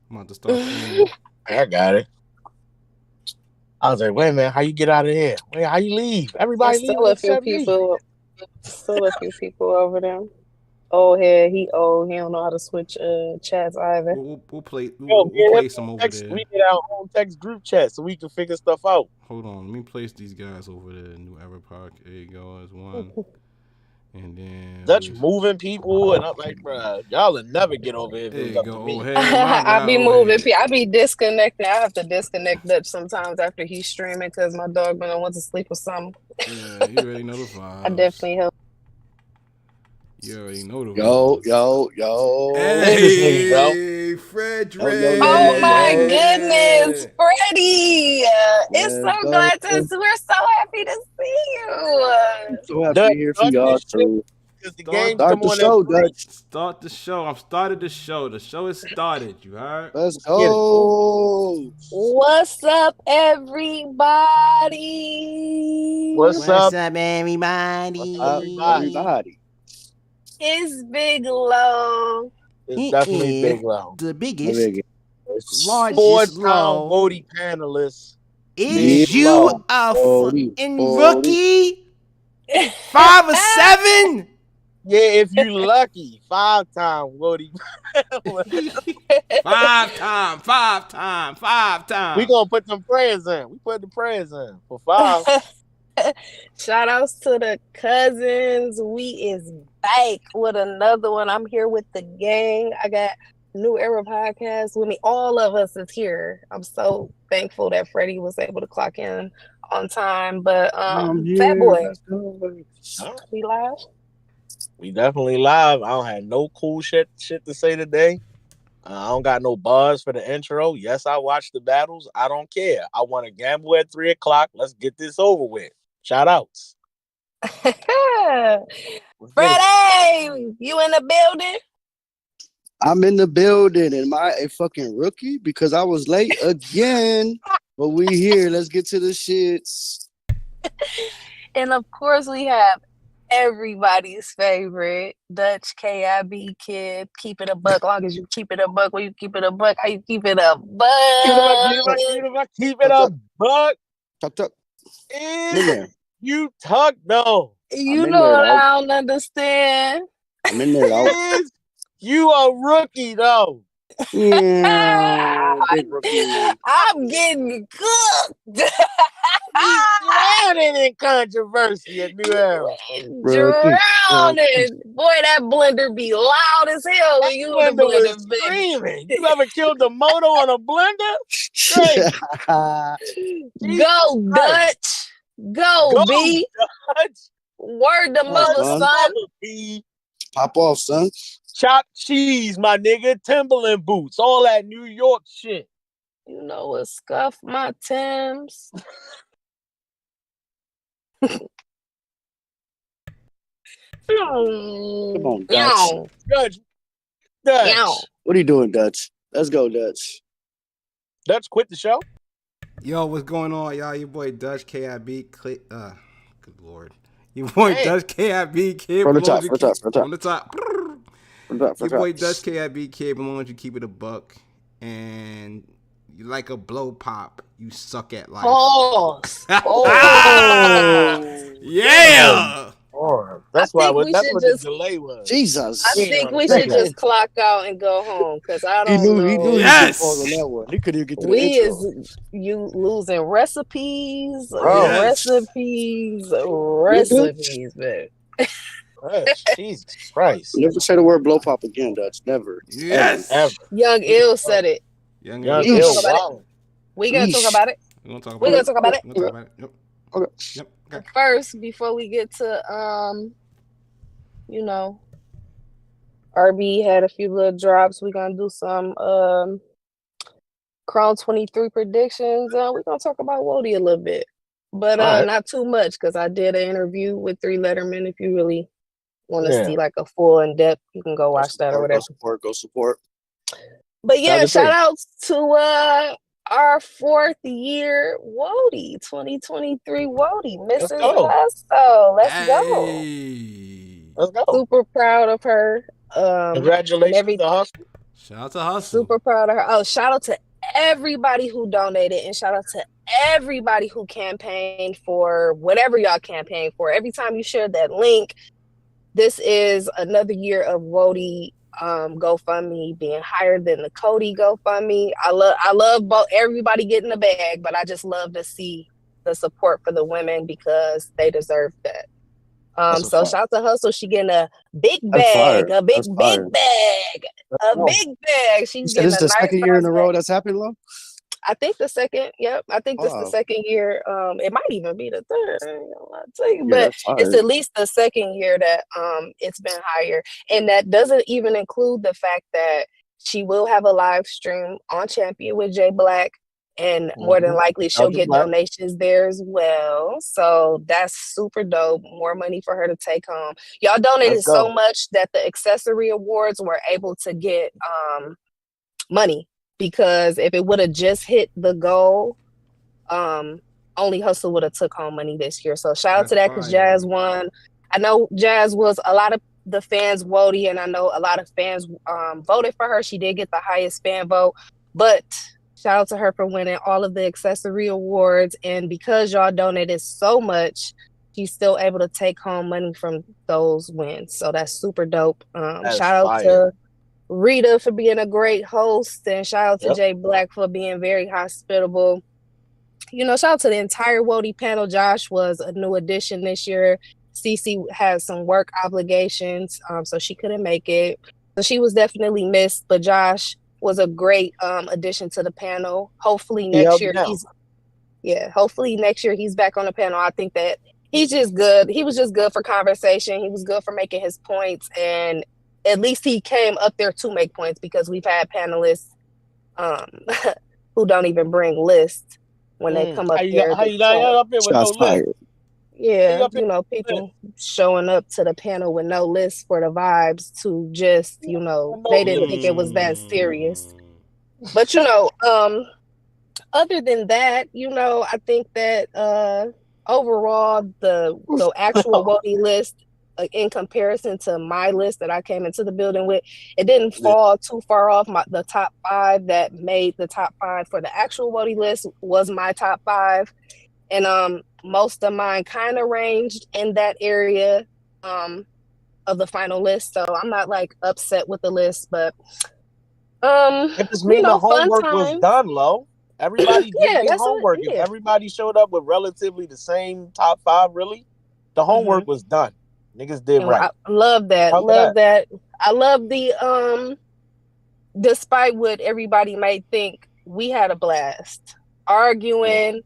I'm about to start streaming. I got it. I was like, wait a minute, how you get out of here? Wait, how you leave? There's Everybody still leaving a few except me. people. Still a few people over there. Old head, he old. He don't know how to switch chats either. We'll play Yo, me we'll and him play some over text, there. we get our own text group chat so we can figure stuff out. Hold on, let me place these guys over there. New Ever Park. There you go. As one, and then Dutch moving people, and I'm like, bruh, y'all will never get over here if there it was you up go. to Old me. head, my I guy. be Old moving. head. I be disconnecting. I have to disconnect Dutch sometimes after he's streaming because my dog been went to sleep or something. Yeah, you already know the I vibes. definitely help. You already know the Yo, vibes. yo, yo. Hey, this nigga, yo. Hey, Frederick. Oh my yo. goodness, Freddie! It's so Let's go. glad to. We're so happy to see you. I'm so happy Dutch, to hear from start y'all this shit too. because the Start, games Start come the on at show, 3. Dutch. start the show. I've started the show. The show is started. You heard? Let's Get it. go. What's up, everybody? What's up, everybody? everybody? Everybody. It's Big Low. It's definitely Big Low. The The biggest, biggest. largest Four-time low. Woty panelist. Is Big you Low. a Forty, fucking 40. rookie? 5 or 7? Yeah, if you lucky. 5-time Woty panelist. 5 time, 5 time, 5 We time. gonna put them prayers in. We put the prayers in for 5. Shout outs to the cousins. We is back with another one. I'm here with the gang. I got New Era Podcast with me. All of us is here. I'm so thankful that Freddie was able to clock in on time. But I'm Fat here. Boy, Let's go. we live. We definitely live. I don't have no cool shit to say today. I don't got no buzz for the intro. Yes, I watched the battles. I don't care. I want to gamble at 3 o'clock. Let's get this over with. Shout outs. Freddie, you in the building? I'm in the building. Am I a fucking rookie? Because I was late again. But we here. Let's get to the shits. And of course, we have everybody's favorite Dutch KIB kid. Keep it a buck. Long as you keep it a buck. When you keep it a buck, how you keep it a buck? Keep it up, buck. Tuck. And you tuck though. You in know there, what dog. I don't understand. I'm in there, dog. Is you a rookie though. Yeah, big rookie. I'm getting cooked. Drowning in controversy at New Era. Drowning. Boy, that blender be loud as hell when you in the Blender was blender, baby. screaming. You ever killed the motor on a blender? Crazy. Go, Dutch. Go, B. Dutch. Word to mother, son. B. Pop off, son. Chopped cheese, my nigga. Timberland boots. All that New York shit. You know what? Scuff my Timbs. Come on, Dutch. Dutch. What are you doing, Dutch? Let's go, Dutch. Dutch quit the show? Yo, what's going on, y'all? Your boy Dutch KIB. Good lord. Your boy Dutch KIB kid. From the top. On the top. Your boy Dutch KIB kid. Belong you keep it a buck. And you like a blow pop. You suck at life. Pause. Yeah. Oh, that's what the delay was. Jesus. I think we should just clock out and go home because I don't know. He knew Yes. on that one. He couldn't even get to the We intro. is you losing recipes, Yes. recipes, man. Jesus Christ. Never say the word blow pop again, Dutch. Never. Yes. Ever. Young Ill said it. Young Young Ill. Ill. talk about Wow. We gonna talk about it. We're gonna talk We're gonna talk about it. We're gonna talk about it. Yep. Okay. Yep. Okay. First, before we get to RB had a few little drops. We're gonna do some Crown 23 predictions. We're gonna talk about Woty a little bit. But not too much because I did an interview with 3 Letterman. If you really want to see like a full in depth, you can go watch that or whatever. Go support. But yeah, shout outs to our 4th year Woty, 2023 Woty, Mrs. Gusto. Let's go. Let's go. Super proud of her. Congratulations to Hustle. Shout out to Hustle. Super proud of her. Oh, shout out to everybody who donated, and shout out to everybody who campaigned for whatever y'all campaigned for. Every time you share that link, this is another year of Woty GoFundMe being higher than the Cody GoFundMe. I love both, everybody getting the bag, but I just love to see the support for the women because they deserve that. So shout out to Hustle. She getting a big bag, a big bag. She's getting this is the second year in a row that's happened, Lo? I think the second. Yep, I think this is the second year. It might even be the third. But it's at least the second year that it's been higher, and that doesn't even include the fact that she will have a live stream on Champion with Jay Black. And more than likely, she'll get donations there as well. So that's super dope. More money for her to take home. Y'all donated so much that the accessory awards were able to get money. Because if it would have just hit the goal, only Hustle would have took home money this year. So shout out to that because Jazz won. I know Jazz was a lot of the fans Woty, and I know a lot of fans voted for her. She did get the highest fan vote. But shout out to her for winning all of the accessory awards. And because y'all donated so much, she's still able to take home money from those wins. So that's super dope. Shout out to Rita for being a great host. And shout out to Jay Black for being very hospitable. You know, shout out to the entire Woty panel. Josh was a new addition this year. Cece has some work obligations, so she couldn't make it. So she was definitely missed. But Josh was a great addition to the panel. Hopefully next year hopefully next year he's back on the panel. I think that he's just good. He was just good for conversation. He was good for making his points, and at least he came up there to make points because we've had panelists who don't even bring lists when they come up there. How you up there with no list? Yeah, you know, people showing up to the panel with no list for the vibes to just, you know, they didn't think it was that serious. But, you know, other than that, you know, I think that overall the actual Woty list, in comparison to my list that I came into the building with, it didn't fall too far off. The top 5 that made the top 5 for the actual Woty list was my top 5. And most of mine kind of ranged in that area of the final list. So I'm not like upset with the list, but it just means the homework was done, Lo. Everybody did their homework. If everybody showed up with relatively the same top 5, really, the homework was done. Niggas did right. I love that. That. I love the despite what everybody might think, we had a blast. Arguing,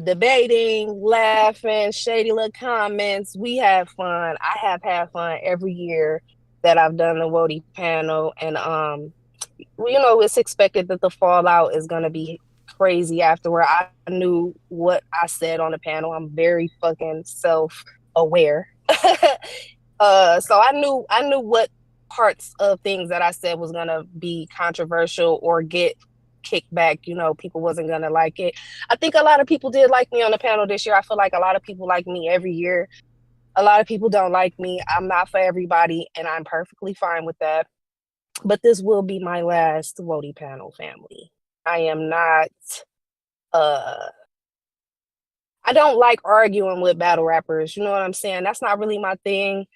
debating, laughing, shady little comments. We had fun. I have had fun every year that I've done the Woty panel. And you know, it's expected that the fallout is gonna be crazy afterward. I knew what I said on the panel. I'm very fucking self-aware. So I knew what parts of things that I said was gonna be controversial or get kickback. You know, people wasn't gonna like it. I think a lot of people did like me on the panel this year. I feel like a lot of people like me every year. A lot of people don't like me. I'm not for everybody, and I'm perfectly fine with that. But this will be my last Woty panel, family. I am not I don't like arguing with battle rappers. You know what I'm saying? That's not really my thing.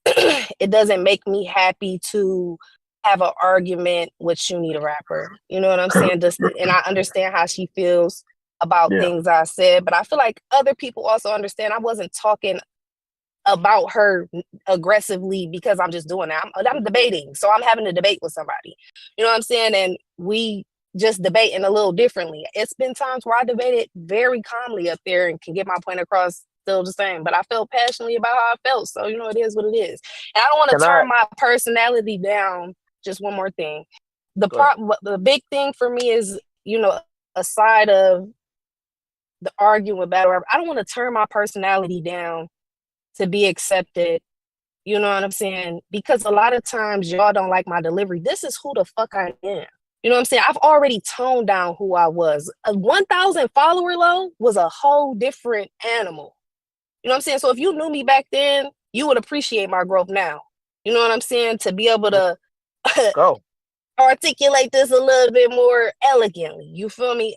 It doesn't make me happy to have an argument with Shuni the rapper. You know what I'm saying? And I understand how she feels about things I said, but I feel like other people also understand I wasn't talking about her aggressively because I'm just doing that. I'm debating. So I'm having a debate with somebody. You know what I'm saying? And we just debating a little differently. It's been times where I debated very calmly up there and can get my point across still the same, but I felt passionately about how I felt. So, you know, it is what it is. And I don't want to turn my personality down. Just one more thing. The big thing for me is, you know, aside of the arguing with battle rap, I don't want to turn my personality down to be accepted. You know what I'm saying? Because a lot of times y'all don't like my delivery. This is who the fuck I am. You know what I'm saying? I've already toned down who I was. A 1,000 follower low was a whole different animal. You know what I'm saying? So if you knew me back then, you would appreciate my growth now. You know what I'm saying? To be able to Go. articulate this a little bit more elegantly. You feel me?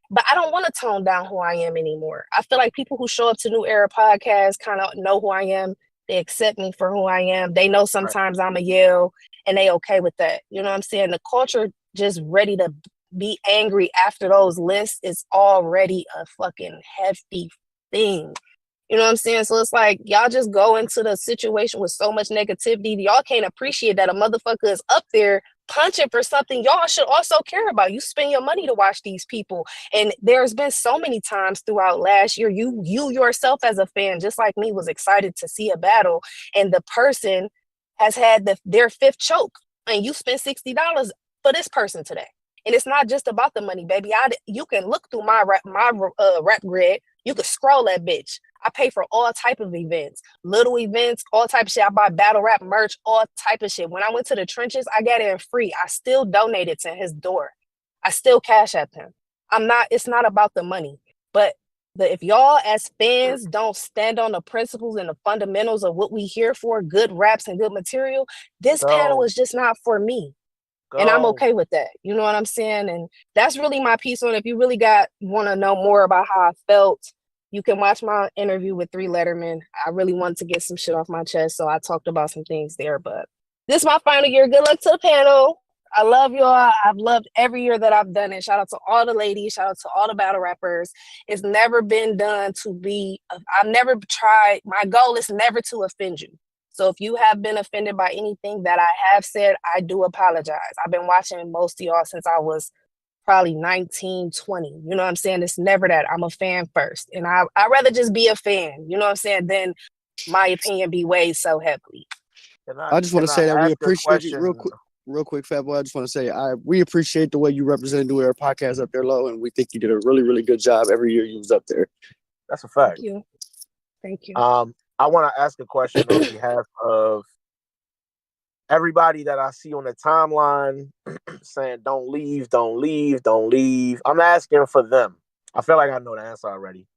But I don't want to tone down who I am anymore. I feel like people who show up to New Era Podcast kind of know who I am. They accept me for who I am. They know sometimes I'm a yell, and they okay with that. You know what I'm saying? The culture just ready to be angry after those lists is already a fucking hefty thing. You know what I'm saying? So it's like y'all just go into the situation with so much negativity. Y'all can't appreciate that a motherfucker is up there punching for something y'all should also care about. You spend your money to watch these people. And there's been so many times throughout last year, you yourself as a fan, just like me, was excited to see a battle. And the person has had their fifth choke. And you spent $60 for this person today. And it's not just about the money, baby. You can look through my rap grid. You can scroll that bitch. I pay for all type of events, little events, all type of shit. I buy battle rap merch, all type of shit. When I went to the trenches, I got it free. I still donated to his door. I still cash at him. It's not about the money. But if y'all as fans don't stand on the principles and the fundamentals of what we here for, good raps and good material, this panel is just not for me. And I'm okay with that. You know what I'm saying? And that's really my piece on it. If you really want to know more about how I felt, you can watch my interview with 3 Letterman. I really wanted to get some shit off my chest, so I talked about some things there. But this is my final year. Good luck to the panel. I love y'all. I've loved every year that I've done it. Shout out to all the ladies. Shout out to all the battle rappers. It's never been done to be, I've never tried. My goal is never to offend you. So if you have been offended by anything that I have said, I do apologize. I've been watching most of y'all since I was probably 19, 20. You know what I'm saying? It's never that. I'm a fan first. And I'd rather just be a fan, you know what I'm saying, than my opinion be weighed so heavily. I just want to say that we appreciate you real quick, Fat Boy. I just want to say we appreciate the way you represented New Era Podcast up there, Lo, and we think you did a really, really good job every year you was up there. That's a fact. Thank you. I want to ask a question on behalf of everybody that I see on the timeline saying, don't leave, don't leave, don't leave. I'm asking for them. I feel like I know the answer already.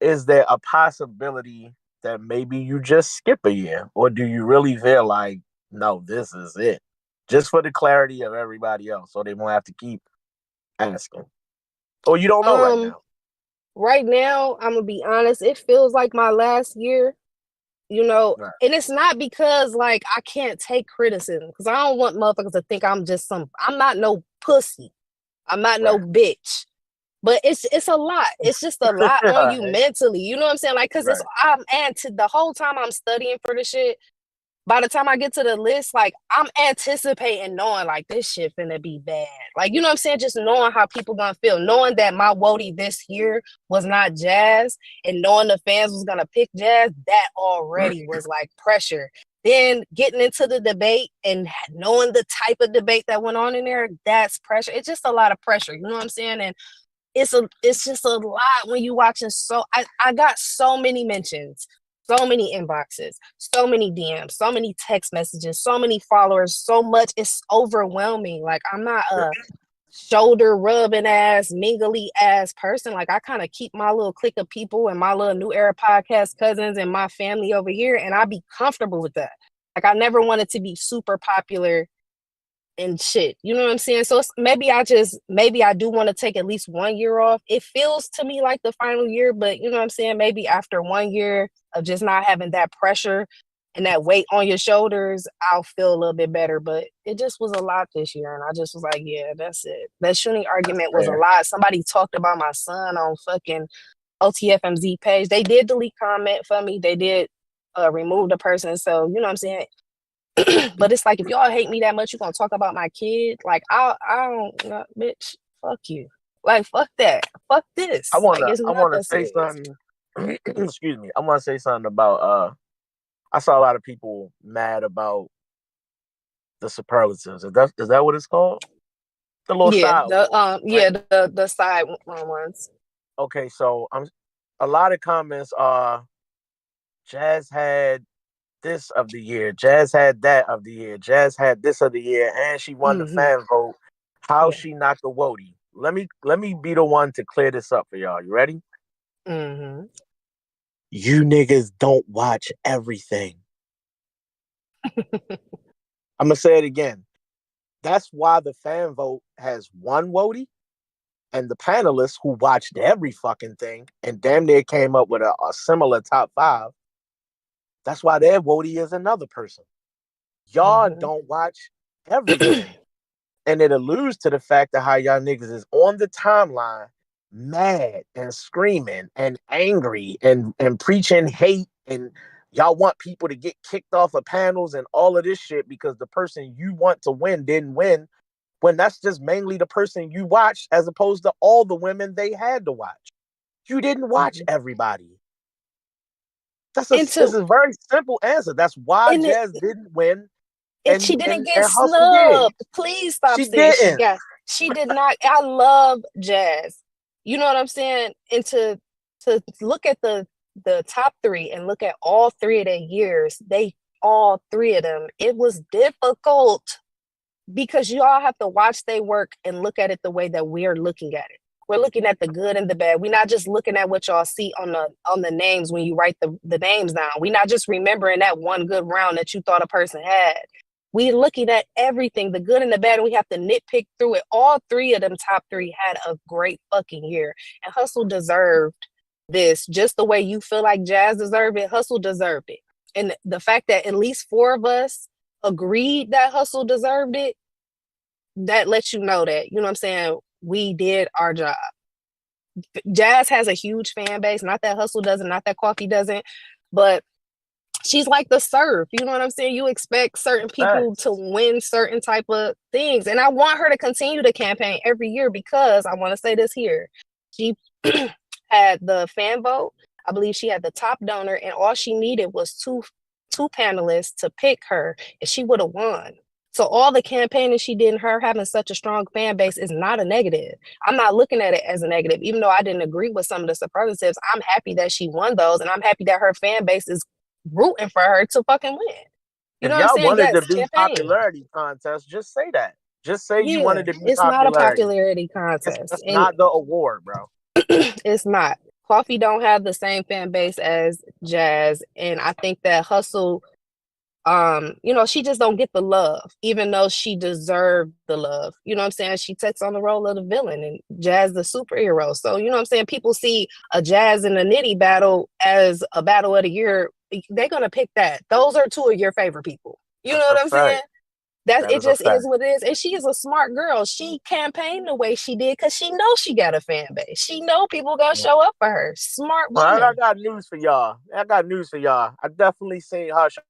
Is there a possibility that maybe you just skip a year? Or do you really feel like, no, this is it? Just for the clarity of everybody else, so they won't have to keep asking. Or you don't know right now? Right now, I'm going to be honest, it feels like my last year. You know, right. And it's not because like I can't take criticism, because I don't want motherfuckers to think I'm not no pussy. I'm not no bitch. But it's a lot. It's just a lot on you mentally. You know what I'm saying? Like, because the whole time I'm studying for the shit, by the time I get to the list, like I'm anticipating knowing like this shit finna be bad. Like, you know what I'm saying? Just knowing how people gonna feel, knowing that my Woty this year was not jazz, and knowing the fans was gonna pick jazz, that already was like pressure. Then getting into the debate and knowing the type of debate that went on in there, that's pressure. It's just a lot of pressure. You know what I'm saying? And it's just a lot when you watching. So I got so many mentions, so many inboxes, so many DMs, so many text messages, so many followers, so much. It's overwhelming. Like I'm not a shoulder rubbing ass, mingly ass person. Like I kind of keep my little clique of people and my little New Era Podcast cousins and my family over here, and I be comfortable with that. Like I never wanted to be super popular and shit. You know what I'm saying? So maybe I do want to take at least 1 year off. It feels to me like the final year, but you know what I'm saying? Maybe after 1 year of just not having that pressure and that weight on your shoulders, I'll feel a little bit better. But it just was a lot this year. And I just was like, yeah, that's it. That shooting argument was a lot. Somebody talked about my son on fucking OTFMZ page. They did delete comment for me. They did remove the person. So, you know what I'm saying? But it's like, if y'all hate me that much, you gonna talk about my kid? Like, I don't, bitch, fuck you. Like, fuck that. Fuck this. I want to say something. Excuse me. I want to say something about, I saw a lot of people mad about the superlatives. Is that what it's called? The little side. The side ones. Okay, so a lot of comments are, Jazz had this of the year, Jazz had that of the year, Jazz had this of the year, and she won the fan vote. How she not the Woty? Let me be the one to clear this up for y'all. You ready? Mm-hmm. You niggas don't watch everything. I'm going to say it again. That's why the fan vote has one Woty, and the panelists who watched every fucking thing and damn near came up with a similar top 5. That's why their Woty is another person. Y'all don't watch everything. And it alludes to the fact that how y'all niggas is on the timeline mad and screaming and angry and preaching hate, and y'all want people to get kicked off of panels and all of this shit because the person you want to win didn't win, when that's just mainly the person you watched as opposed to all the women they had to watch. You didn't watch everybody. This is a very simple answer. That's why Jazz didn't win. And she didn't get snubbed. Please stop saying she did not. I love Jazz. You know what I'm saying? And to look at the top 3 and look at all 3 of their years, all 3 of them, it was difficult because you all have to watch their work and look at it the way that we're looking at it. We're looking at the good and the bad. We're not just looking at what y'all see on the names when you write the names down. We're not just remembering that one good round that you thought a person had. We're looking at everything, the good and the bad, and we have to nitpick through it. All 3 of them top 3 had a great fucking year. And Hustle deserved this just the way you feel like Jazz deserved it. Hustle deserved it. And the fact that at least 4 of us agreed that Hustle deserved it, that lets you know that, you know what I'm saying, we did our job. Jazz has a huge fan base. Not that Hustle doesn't, not that Coffee doesn't, but she's like the surf. You know what I'm saying? You expect certain people to win certain type of things. And I want her to continue to campaign every year because I want to say this here. She had the fan vote. I believe she had the top donor, and all she needed was two panelists to pick her, and she would have won. So all the campaigning she did, and her having such a strong fan base, is not a negative. I'm not looking at it as a negative. Even though I didn't agree with some of the superlatives, I'm happy that she won those, and I'm happy that her fan base is rooting for her to fucking win. You know what I'm saying? Wanted to be popularity contest, just say that. Just say you wanted to be it's not a popularity contest. That's not the award, bro. It's not. Coffee don't have the same fan base as Jazz, and I think that Hustle, she just don't get the love, even though she deserved the love. You know what I'm saying? She takes on the role of the villain and Jazz the superhero. So, you know what I'm saying? People see a Jazz and a Nitty battle as a battle of the year. They're going to pick that. Those are 2 of your favorite people. You know what I'm saying? It just is what it is. And she is a smart girl. She campaigned the way she did because she knows she got a fan base. She know people going to show up for her. Smart woman. Well, I got news for y'all. I definitely seen her. Shout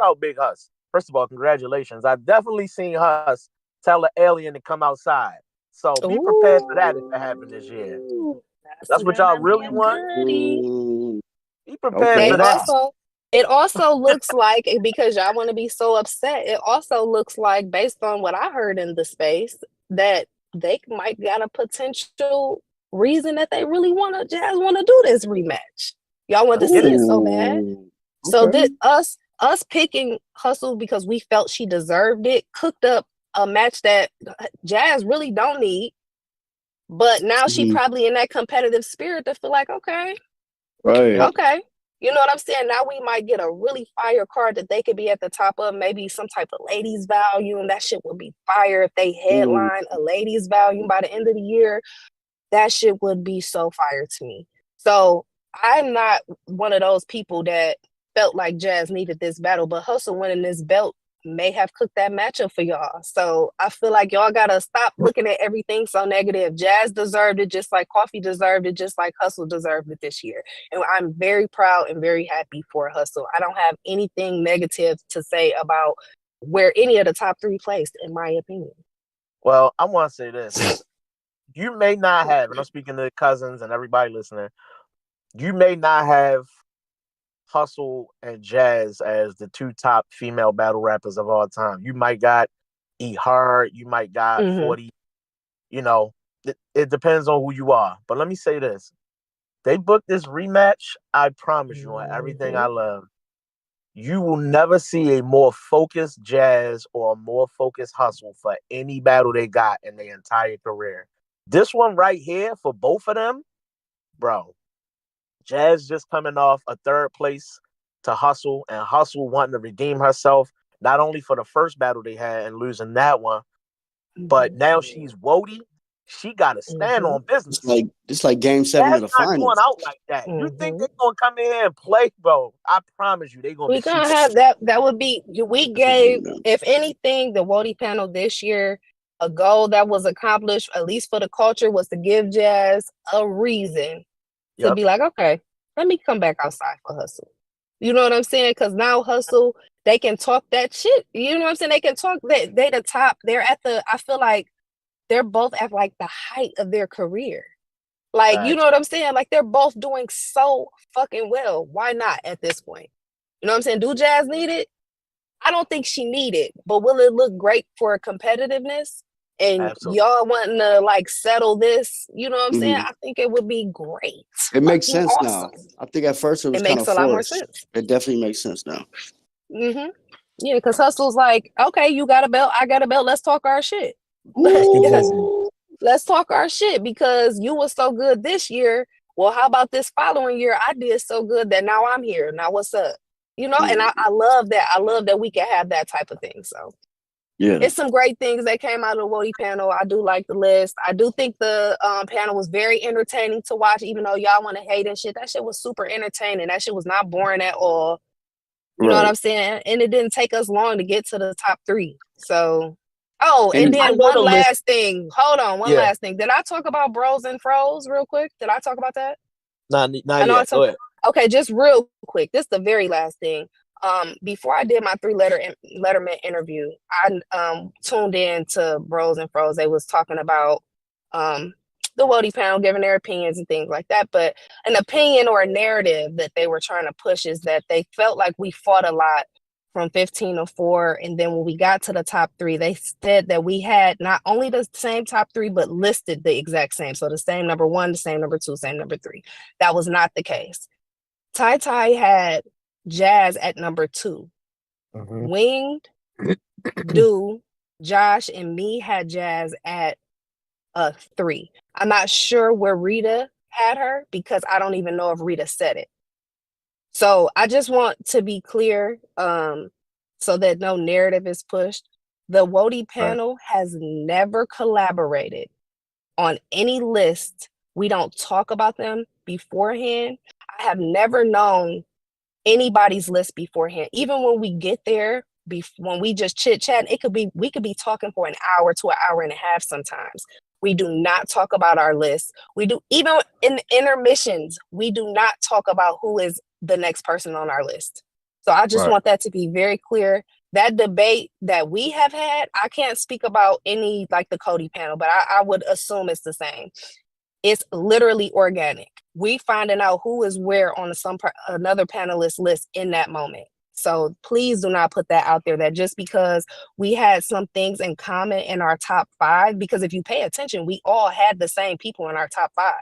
out Big Hus. First of all, congratulations. I definitely seen Hus tell an alien to come outside. So be prepared for that if it happened this year. That's what y'all really want. Be prepared for that. It also looks like, because y'all want to be so upset, it also looks like, based on what I heard in the space, that they might got a potential reason that they really Jazz want to do this rematch. Y'all want to see it so bad. Okay. So this us picking Hustle because we felt she deserved it, cooked up a match that Jazz really don't need. But now she probably in that competitive spirit to feel like, okay. You know what I'm saying? Now we might get a really fire card that they could be at the top of, maybe some type of ladies volume. That shit would be fire if they headline a ladies volume by the end of the year. That shit would be so fire to me. So I'm not one of those people that felt like Jazz needed this battle, but Hustle winning this belt may have cooked that matchup for y'all. So I feel like y'all gotta stop looking at everything so negative. Jazz deserved it just like Coffee deserved it, just like Hustle deserved it this year. And I'm very proud and very happy for Hustle. I don't have anything negative to say about where any of the top 3 placed, in my opinion. Well, I want to say this. You may not have, and I'm speaking to cousins and everybody listening, you may not have Hustle and Jazz as the 2 top female battle rappers of all time. You might got Hart, you might got 40. You know, it depends on who you are. But let me say this. They booked this rematch, I promise you, on everything I love. You will never see a more focused Jazz or a more focused Hustle for any battle they got in their entire career. This one right here, for both of them, bro, Jazz just coming off a 3rd place to Hustle, and Hustle wanting to redeem herself not only for the first battle they had and losing that one, but now she's Woty. She got to stand on business. It's like Game 7 of the finals. That's not going out like that. You think they're going to come in here and play, bro? I promise you, they're going to. We're going to have that. That would be, we gave, if anything, the Woty panel this year, a goal that was accomplished, at least for the culture, was to give Jazz a reason to be like, okay, let me come back outside for Hustle. You know what I'm saying? Because now Hustle, they can talk that shit. You know what I'm saying? They can talk that they the top. They're at the, I feel like they're both at like the height of their career. Like, you know what I'm saying? Like, they're both doing so fucking well. Why not at this point? You know what I'm saying? Do Jazz need it? I don't think she need it, but will it look great for competitiveness? And y'all wanting to like settle this, you know what I'm saying? I think it would be great. It makes sense now. I think at first it was kind of forced. It makes a lot more sense. It definitely makes sense now. Yeah, because Hustle's like, okay, you got a belt, I got a belt, let's talk our shit. Let's talk our shit because you was so good this year. Well, how about this following year? I did so good that now I'm here. Now what's up? You know, and I love that. I love that we can have that type of thing. So yeah, it's some great things that came out of the Woty panel. I do like the list. I do think the panel was very entertaining to watch, even though y'all want to hate and shit. That shit was super entertaining. That shit was not boring at all. You know what I'm saying? And it didn't take us long to get to the top 3. So, and then one last thing. Hold on, one last thing. Did I talk about Bros and Froze real quick? Did I talk about that? Not yet. Go ahead. Okay, just real quick. This is the very last thing. Before I did my 3-Letterman interview, I tuned in to Bros and Froze. They was talking about the Woty panel, giving their opinions and things like that. But an opinion or a narrative that they were trying to push is that they felt like we fought a lot from 15-4, and then when we got to the top 3, they said that we had not only the same top 3 but listed the exact same. So the same number 1, the same number 2, same number 3. That was not the case. Ty Ty had Jazz at number 2. Winged, Do, Josh, and me had Jazz at 3. I'm not sure where Rita had her because I don't even know if Rita said it. So I just want to be clear so that no narrative is pushed. The Woty panel has never collaborated on any list. We don't talk about them beforehand. I have never known anybody's list beforehand. Even when we get there, when we just chit chat, we could be talking for an hour to an hour and a half sometimes. We do not talk about our list. We do, even in intermissions, we do not talk about who is the next person on our list. So I just want that to be very clear. That debate that we have had, I can't speak about any like the Cody panel, but I would assume it's the same. It's literally organic. We finding out who is where on another panelist list in that moment. So please do not put that out there that just because we had some things in common in our top 5, because if you pay attention, we all had the same people in our top 5.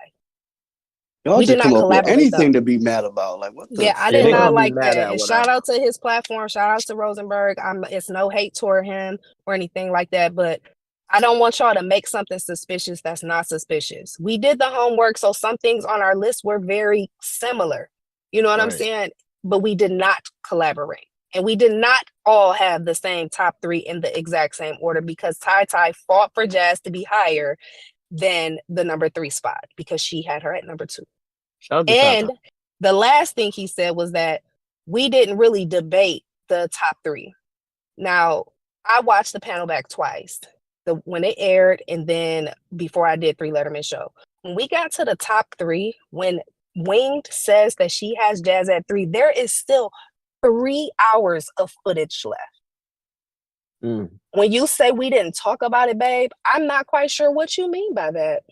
Y'all we did not collaborate anything to be mad about. Like what? I did not like that. And shout out to his platform. Shout out to Rosenberg. It's no hate toward him or anything like that, but I don't want y'all to make something suspicious that's not suspicious. We did the homework, so some things on our list were very similar. You know what I'm saying? But we did not collaborate. And we did not all have the same top 3 in the exact same order because Ty Ty fought for Jazz to be higher than the number 3 spot because she had her at number 2. And the last thing he said was that we didn't really debate the top 3. Now, I watched the panel back twice. When it aired and then before I did 3-Letterman show. When we got to the top 3, when Winged says that she has Jazz at 3, there is still 3 hours of footage left. When you say we didn't talk about it, babe, I'm not quite sure what you mean by that.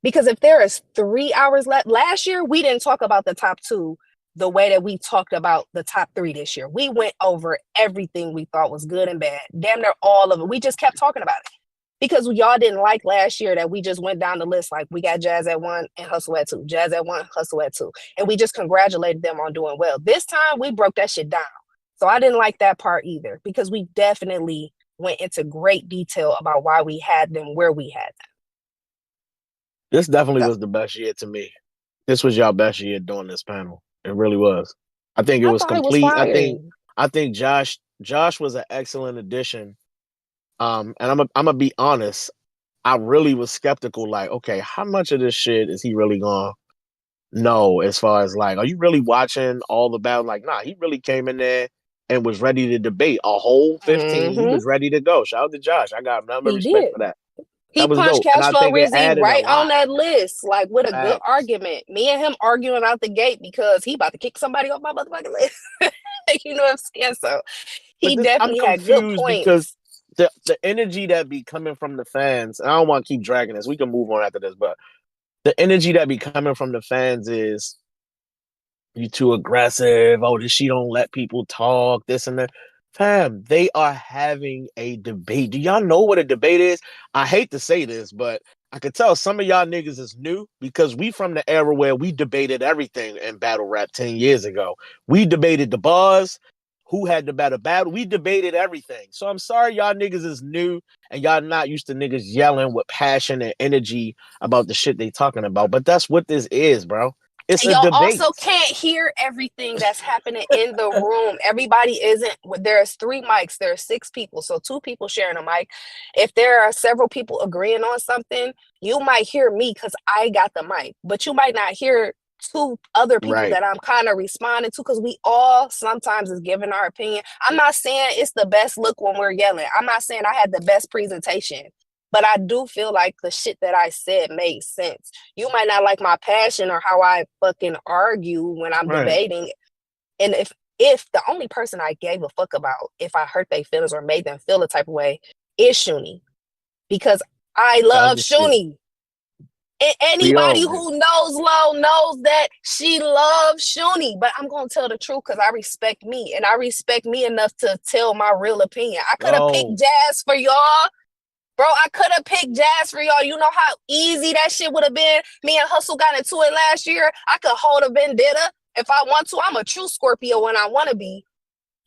Because if there is 3 hours left, last year we didn't talk about the top 2 the way that we talked about the top 3 this year. We went over everything we thought was good and bad. Damn near all of it. We just kept talking about it. Because y'all didn't like last year that we just went down the list like we got Jazz at 1 and Hustle at 2. Jazz at 1, Hustle at 2. And we just congratulated them on doing well. This time we broke that shit down. So I didn't like that part either because we definitely went into great detail about why we had them where we had them. This definitely was the best year to me. This was y'all best year doing this panel. It really was. I think it was complete. I think Josh Josh was an excellent addition. And I'm gonna be honest. I really was skeptical. Like, okay, how much of this shit is he really gonna know? As far as like, are you really watching all the battle? Like, nah, he really came in there and was ready to debate a whole 15. He was ready to go. Shout out to Josh. I got number respect for that. He was punched dope. And Cash I Flow think it Rizzy added right a lot. on that list, like with a good Facts. argument. Me and him arguing out the gate because he about to kick somebody off my motherfucking list. You know what I'm saying? So he definitely had good points. Because the energy that be coming from the fans, and I don't want to keep dragging this. We can move on after this, but the energy that be coming from the fans is, you too aggressive. Oh, she don't let people talk, this and that. Fam, they are having a debate. Do y'all know what a debate is? I hate to say this, but I could tell some of y'all niggas is new because we from the era where we debated everything in battle rap 10 years ago. We debated the bars, who had the better battle. We debated everything. So I'm sorry y'all niggas is new and y'all not used to niggas yelling with passion and energy about the shit they talking about. But that's what this is, bro. It's a y'all debate. also can't hear everything that's happening in the room. Everybody isn't. There's 3 mics. There's 6 people, so 2 people sharing a mic. If there are several people agreeing on something, you might hear me because I got the mic, but you might not hear 2 other people that I'm kind of responding to, because we all sometimes is giving our opinion. I'm not saying it's the best look when we're yelling. I'm not saying I had the best presentation. But I do feel like the shit that I said made sense. You might not like my passion or how I fucking argue when I'm debating. And if the only person I gave a fuck about, if I hurt their feelings or made them feel a type of way, is Shuni. Because I love Shuni. And anybody who knows Lo knows that she loves Shuni. But I'm going to tell the truth because I respect me. And I respect me enough to tell my real opinion. I could have picked Jazz for y'all. Bro, I could have picked Jazz for y'all. You know how easy that shit would have been? Me and Hustle got into it last year. I could hold a vendetta if I want to. I'm a true Scorpio when I want to be.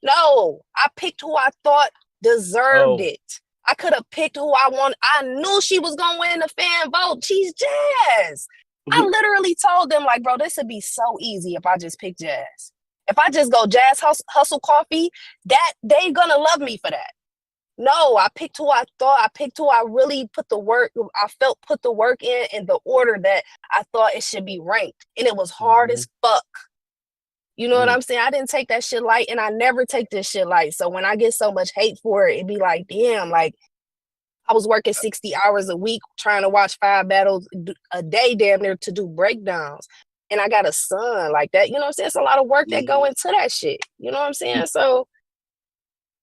No, I picked who I thought deserved it. I could have picked who I want. I knew she was going to win the fan vote. She's Jazz. I literally told them, like, bro, this would be so easy if I just pick Jazz. If I just go Jazz, Hustle, Coffee, that they going to love me for that. No, I picked who I thought. I picked who I really put the work. I felt put the work in the order that I thought it should be ranked. And it was hard as fuck. You know what I'm saying? I didn't take that shit light, and I never take this shit light. So when I get so much hate for it, it'd be like, damn, like I was working 60 hours a week trying to watch 5 battles a day damn near to do breakdowns. And I got a son like that. You know what I'm saying? It's a lot of work that go into that shit. You know what I'm saying? So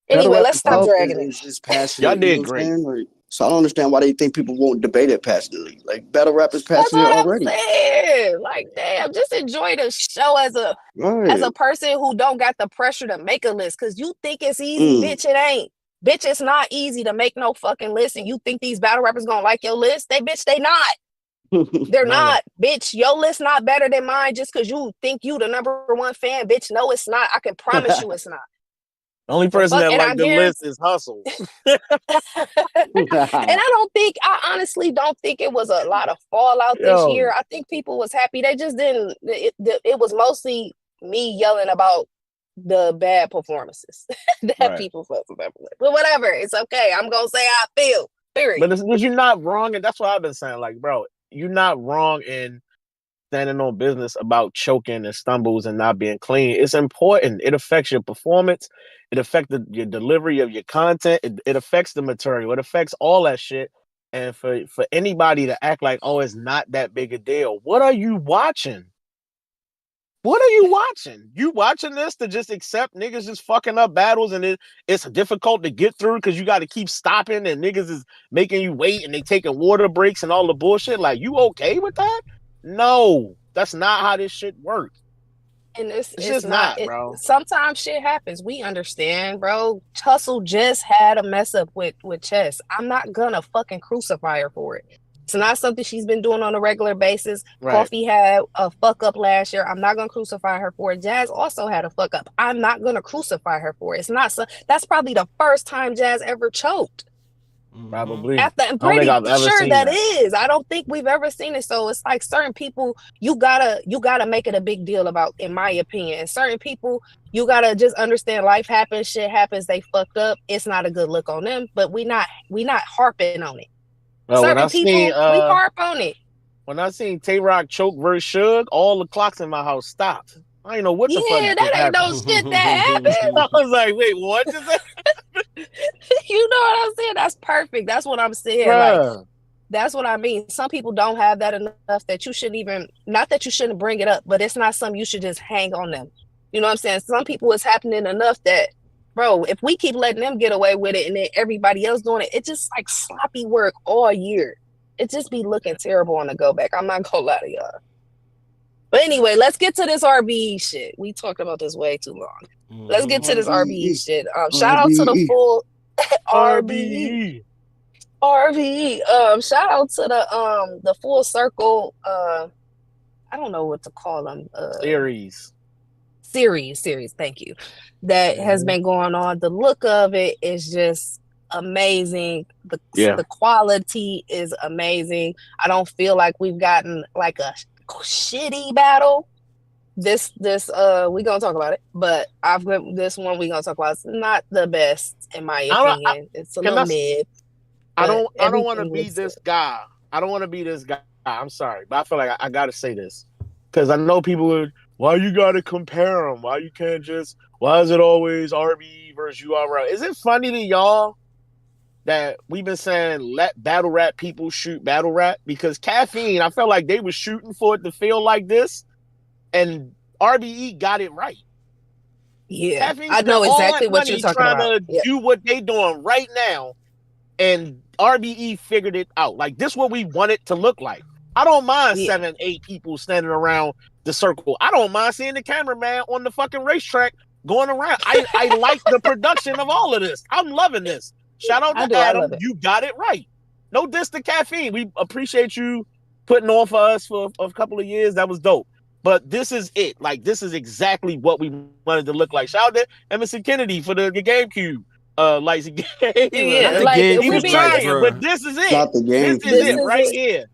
anyway, let's stop dragging it. Just passionate. Y'all did great. So I don't understand why they think people won't debate it passionately. Like, battle rap is passionate already. Like, damn, just enjoy the show as a person who don't got the pressure to make a list. Because you think it's easy, bitch, it ain't. Bitch, it's not easy to make no fucking list. And you think these battle rappers gonna like your list? They not. They're not. Bitch, your list not better than mine just because you think you the #1 fan. Bitch, no, it's not. I can promise you it's not. The only person that liked the list is Hustle. And I honestly don't think it was a lot of fallout this year. I think people was happy. They just didn't. It was mostly me yelling about the bad performances that people felt. But whatever, it's okay. I'm gonna say how I feel. Period. But you're not wrong, and that's what I've been saying. Like, bro, you're not wrong in standing on business about choking and stumbles and not being clean. It's important. It affects your performance. It affects your delivery of your content. It affects the material. It affects all that shit. And for anybody to act like, oh, it's not that big a deal. What are you watching? What are you watching? You watching this to just accept niggas just fucking up battles and it's difficult to get through because you got to keep stopping and niggas is making you wait and they taking water breaks and all the bullshit. Like, you okay with that? No, that's not how this shit works. And it's just not, bro. Sometimes shit happens. We understand, bro. Hustle just had a mess up with Chess. I'm not gonna fucking crucify her for it. It's not something she's been doing on a regular basis. Right. Coffee had a fuck up last year. I'm not gonna crucify her for it. Jazz also had a fuck up. I'm not gonna crucify her for it. It's not so. That's probably the first time Jazz ever choked. Probably. I'm pretty sure that is. I don't think we've ever seen it. So it's like certain people you gotta make it a big deal about, in my opinion. And certain people you gotta just understand life happens, shit happens, they fucked up. It's not a good look on them, but we not harping on it. Well, certain people we harp on it. When I seen Tay-Rock choke versus Suge, all the clocks in my house stopped. I didn't know what the fuck. Yeah, that ain't no shit that happened. I was like, wait, what is that? You know what I'm saying? That's perfect. That's what I'm saying. Bruh. Like, that's what I mean. Some people don't have that enough that you shouldn't even, not that you shouldn't bring it up, but it's not something you should just hang on them. You know what I'm saying? Some people, it's happening enough that, bro, if we keep letting them get away with it and then everybody else doing it, it's just like sloppy work all year. It just be looking terrible on the go back. I'm not gonna lie to y'all. But anyway, let's get to this RBE shit. We talked about this way too long. Let's get to this RBE shit. Shout out to the full RBE. Shout out to the full circle. I don't know what to call them. Series. Thank you. That has been going on. The look of it is just amazing. The quality is amazing. I don't feel like we've gotten like a shitty battle. This we gonna talk about it, but this one we gonna talk about. It's not the best in my opinion. It's a little mid. I don't want to be this guy. I don't want to be this guy. I'm sorry, but I feel like I gotta say this because I know people would. Why you gotta compare them? Why you can't just? Why is it always RBE versus URL? Is it funny to y'all that we've been saying let battle rap people shoot battle rap? Because Caffeine, I felt like they were shooting for it to feel like this, and RBE got it right. Yeah, Caffeine, I know exactly what you're talking about. Trying to do what they doing right now, and RBE figured it out. Like this, what we want it to look like. I don't mind 7, 8 people standing around the circle. I don't mind seeing the cameraman on the fucking racetrack going around. I like the production of all of this. I'm loving this. Shout out to Adam. You got it right. No diss to Caffeine. We appreciate you putting on for us for a couple of years. That was dope. But this is it. Like, this is exactly what we wanted to look like. Shout out to Emerson Kennedy for the GameCube. Like, game. Yeah, like, he was trying, but this is it. Not the game. This is it right here.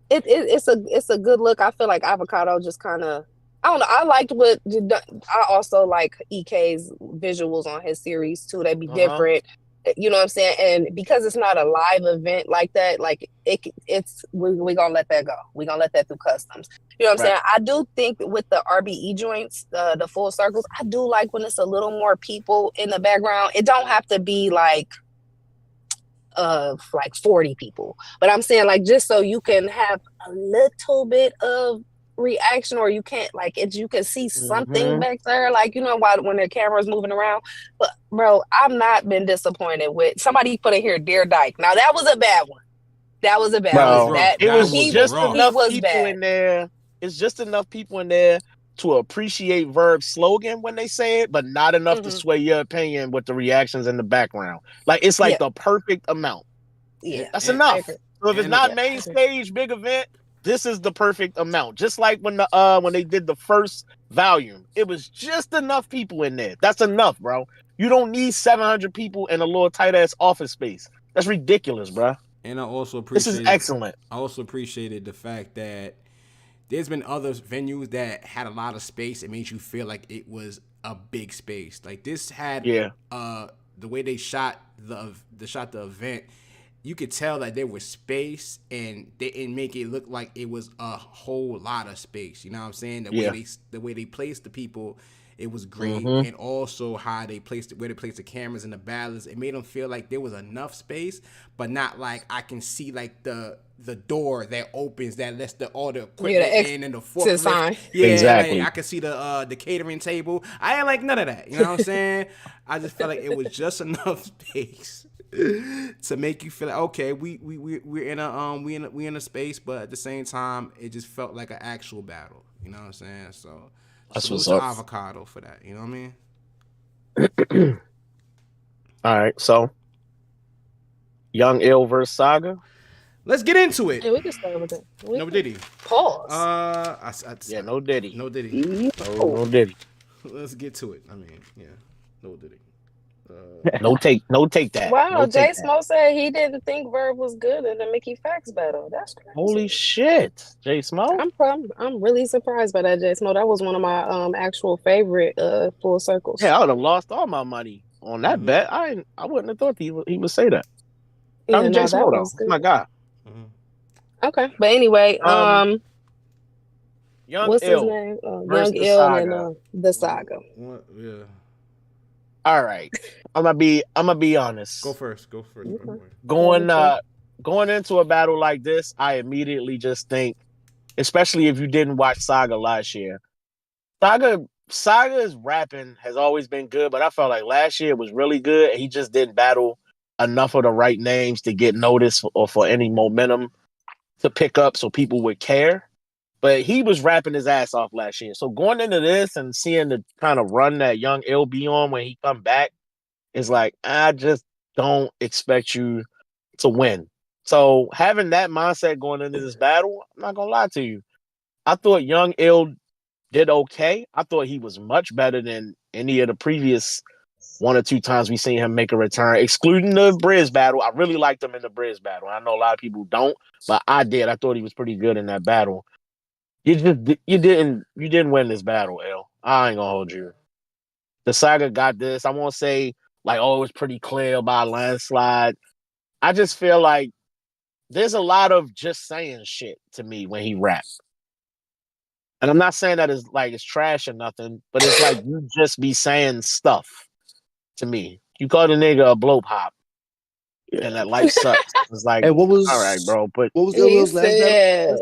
It's a good look. I feel like Avocado just kind of, I don't know. I liked I also like EK's visuals on his series too. They be different. You know what I'm saying? And because it's not a live event like that, like we're gonna let that go. We're gonna let that through customs. You know what I'm saying? I do think that with the RBE joints, the full circles, I do like when it's a little more people in the background. It don't have to be like 40 people, but I'm saying like just so you can have a little bit of reaction, or you can't you can see something back there, like, you know, when the camera's moving around. But bro, I've not been disappointed with somebody put in here Dear Dyke. Now that was a bad one. That was a bad one. It was just enough people in there. It's just enough people in there to appreciate Verb's slogan when they say it, but not enough to sway your opinion with the reactions in the background. Like, it's like the perfect amount. Yeah, that's enough. So if it's not main stage, big event, this is the perfect amount. Just like when they did the first volume, it was just enough people in there. That's enough, bro. You don't need 700 people in a little tight ass office space. That's ridiculous, bro. And I also appreciate this is excellent. I also appreciated the fact that there's been other venues that had a lot of space. It made you feel like it was a big space. Like this had the way they shot the event. You could tell that there was space, and they didn't make it look like it was a whole lot of space. You know what I'm saying? The way they placed the people, it was great, and also how they placed where they placed the cameras and the battles. It made them feel like there was enough space, but not like I can see like the door that opens that lets all the equipment in and the forklift. Yeah, exactly. Like, I could see the catering table. I ain't like none of that. You know what I'm saying? I just felt like it was just enough space to make you feel like, okay, we're in a space, but at the same time, it just felt like an actual battle. You know what I'm saying? So that's what's up. Avocado for that. You know what I mean? All right, so Young Ill versus Saga. Let's get into it. Yeah, we can start with it. No Diddy. Pause. No Diddy. No Diddy. No Diddy. Let's get to it. I mean, no Diddy. No take that. Wow, No Jay take that. Smo said he didn't think Verb was good in the Mickey Fax battle. That's crazy. Holy shit, Jay Smo. I'm really surprised by that, Jay Smo. That was one of my actual favorite full circles. Yeah, I would have lost all my money on that bet. I wouldn't have thought he would say that. Yeah, Jay Smo though. That's my guy. Okay, but anyway, Young what's Ill his name? versus Young Ill Saga. and the Saga. Yeah. All right, I'm gonna be honest. Go first. Okay. Going into a battle like this, I immediately just think, especially if you didn't watch Saga last year, Saga's rapping has always been good, but I felt like last year was really good, and he just didn't battle enough of the right names to get noticed or for any momentum to pick up so people would care. But he was rapping his ass off last year. So going into this and seeing the kind of run that Young Ill be on when he come back is like, I just don't expect you to win. So having that mindset going into this battle, I'm not gonna lie to you. I thought Young Ill did okay. I thought he was much better than any of the previous 1 or 2 times we seen him make a return, excluding the Briz battle. I really liked him in the Briz battle. I know a lot of people don't, but I did. I thought he was pretty good in that battle. You didn't win this battle, L. I ain't gonna hold you. The Saga got this. I won't say like, oh, it was pretty clear by a landslide. I just feel like there's a lot of just saying shit to me when he raps. And I'm not saying that it's trash or nothing, but it's like you just be saying stuff to me. You call the nigga a blow pop. And that life sucks. It's like, hey, what was all right, bro. But what was He said,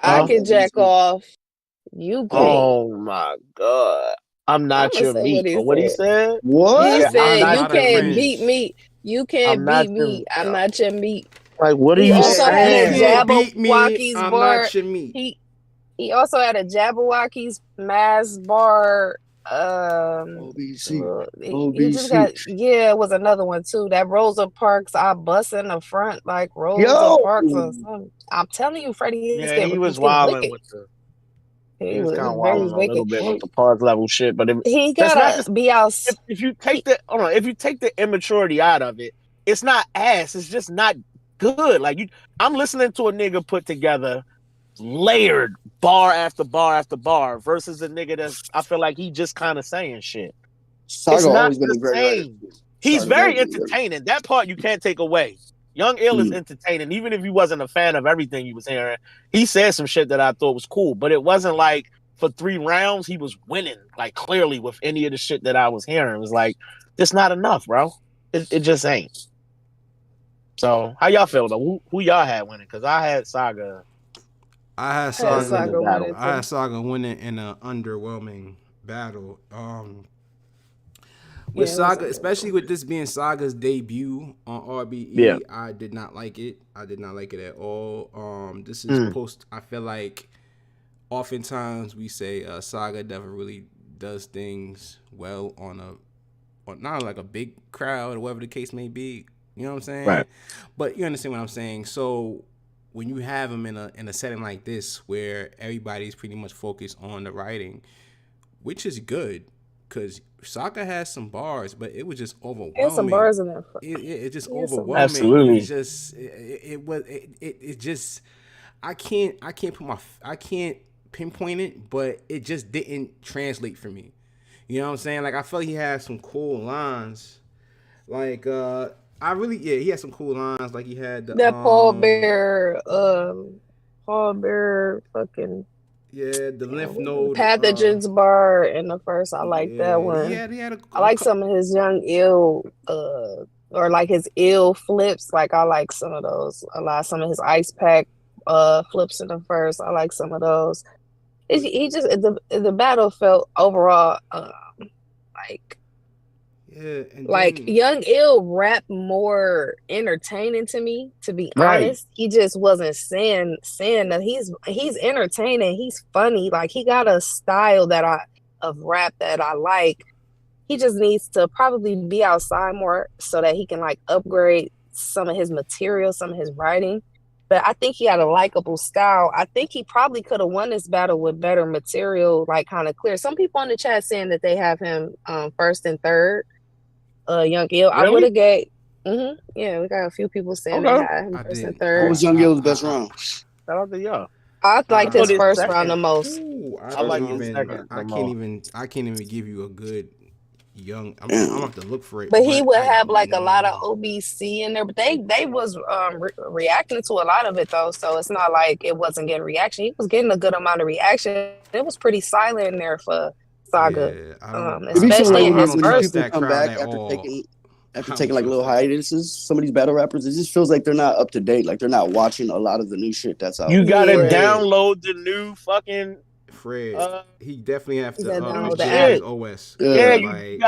I can jack off. You can't. Oh my god. I'm not your meat. What he said? What? He said, I'm you not can't a beat me. You can't beat me. I'm not your meat. Like, what are He you also had a saying? Jabberwocky's I'm bar. not your meat. He also had a Jabberwocky's Mass bar. OBC. He just got it was another one too. That Rosa Parks, I bust in the front like Rosa Parks or something. I'm telling you, Freddie. Yeah, he was wilding with the. He was kind of wilding a little bit with the pause level shit, but he gotta be out. If you take the immaturity out of it, it's not ass. It's just not good. Like I'm listening to a nigga put together layered bar after bar after bar versus a nigga that's I feel like he just kind of saying shit. Saga it's not always been the same. He's very entertaining. That part you can't take away. Young Ill is entertaining, even if you wasn't a fan of everything you was hearing. He said some shit that I thought was cool, but it wasn't like for 3 rounds he was winning like clearly with any of the shit that I was hearing. It was like it's not enough, bro. It just ain't. So how y'all feel about who y'all had winning? Because I had Saga. I had Saga winning in an underwhelming battle. With Saga, especially with this being Saga's debut on RBE, I did not like it. I did not like it at all. This is post. I feel like oftentimes we say Saga never really does things well on not like a big crowd or whatever the case may be. You know what I'm saying? Right. But you understand what I'm saying. So when you have him in a setting like this where everybody's pretty much focused on the writing, which is good, because Saga has some bars, but it was just overwhelming. There's some bars in there. It's just overwhelming. Absolutely. It's just it just I can't pinpoint it, but it just didn't translate for me. You know what I'm saying? Like I felt he had some cool lines. Like he had some cool lines. Like he had the Paul Bear fucking the lymph node pathogens bar in the first. I like that one. I like some of his Young Ill or like his ill flips. Like I like some of those a lot. Some of his ice pack flips in the first. I like some of those. The battle felt overall like Young Ill rap more entertaining to me, to be honest. He just wasn't saying that he's entertaining, he's funny, like he got a style of rap that I like. He just needs to probably be outside more so that he can like upgrade some of his material, some of his writing. But I think he had a likable style. I think he probably could have won this battle with better material, like kind of clear. Some people in the chat saying that they have him first and third. Young Ill. Really? I would have gave. Yeah, we got a few people saying they got him I first and did. third. What was Young Ill's best round? Shout out to y'all. I liked his first second. round the most. Ooh, I like his second. I can't even give you a good young. I'm gonna have to look for it. But he would have like a lot of OBC in there. But they was reacting to a lot of it though, so it's not like it wasn't getting reaction. He was getting a good amount of reaction. It was pretty silent in there for Saga, especially in his first. People come back after taking like little hiatuses. Some of these battle rappers, it just feels like they're not up to date. Like they're not watching a lot of the new shit that's out. You gotta download the new fucking Fred. He definitely have to download the his OS. Yeah, you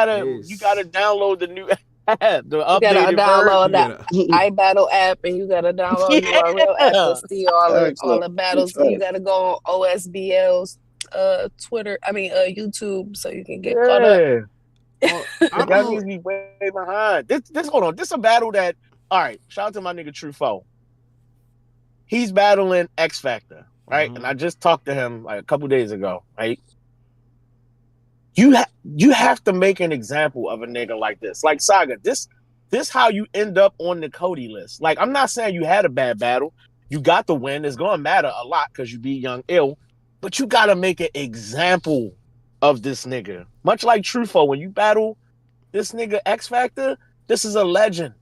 gotta download the new app. The updated you gotta download that iBattle app, and you gotta download URL app to see all the battles. You gotta go on OSBL's Twitter. YouTube, so you can get caught up. I got me way behind. This hold on. This is a battle that. All right. Shout out to my nigga True Foe. He's battling X Factor, right? And I just talked to him like a couple days ago, right? You have to make an example of a nigga like this, like Saga. This how you end up on the Cody list. Like, I'm not saying you had a bad battle. You got the win. It's gonna matter a lot because you beat Young Ill, but you gotta make an example of this nigga. Much like Trufo, when you battle this nigga X Factor, this is a legend.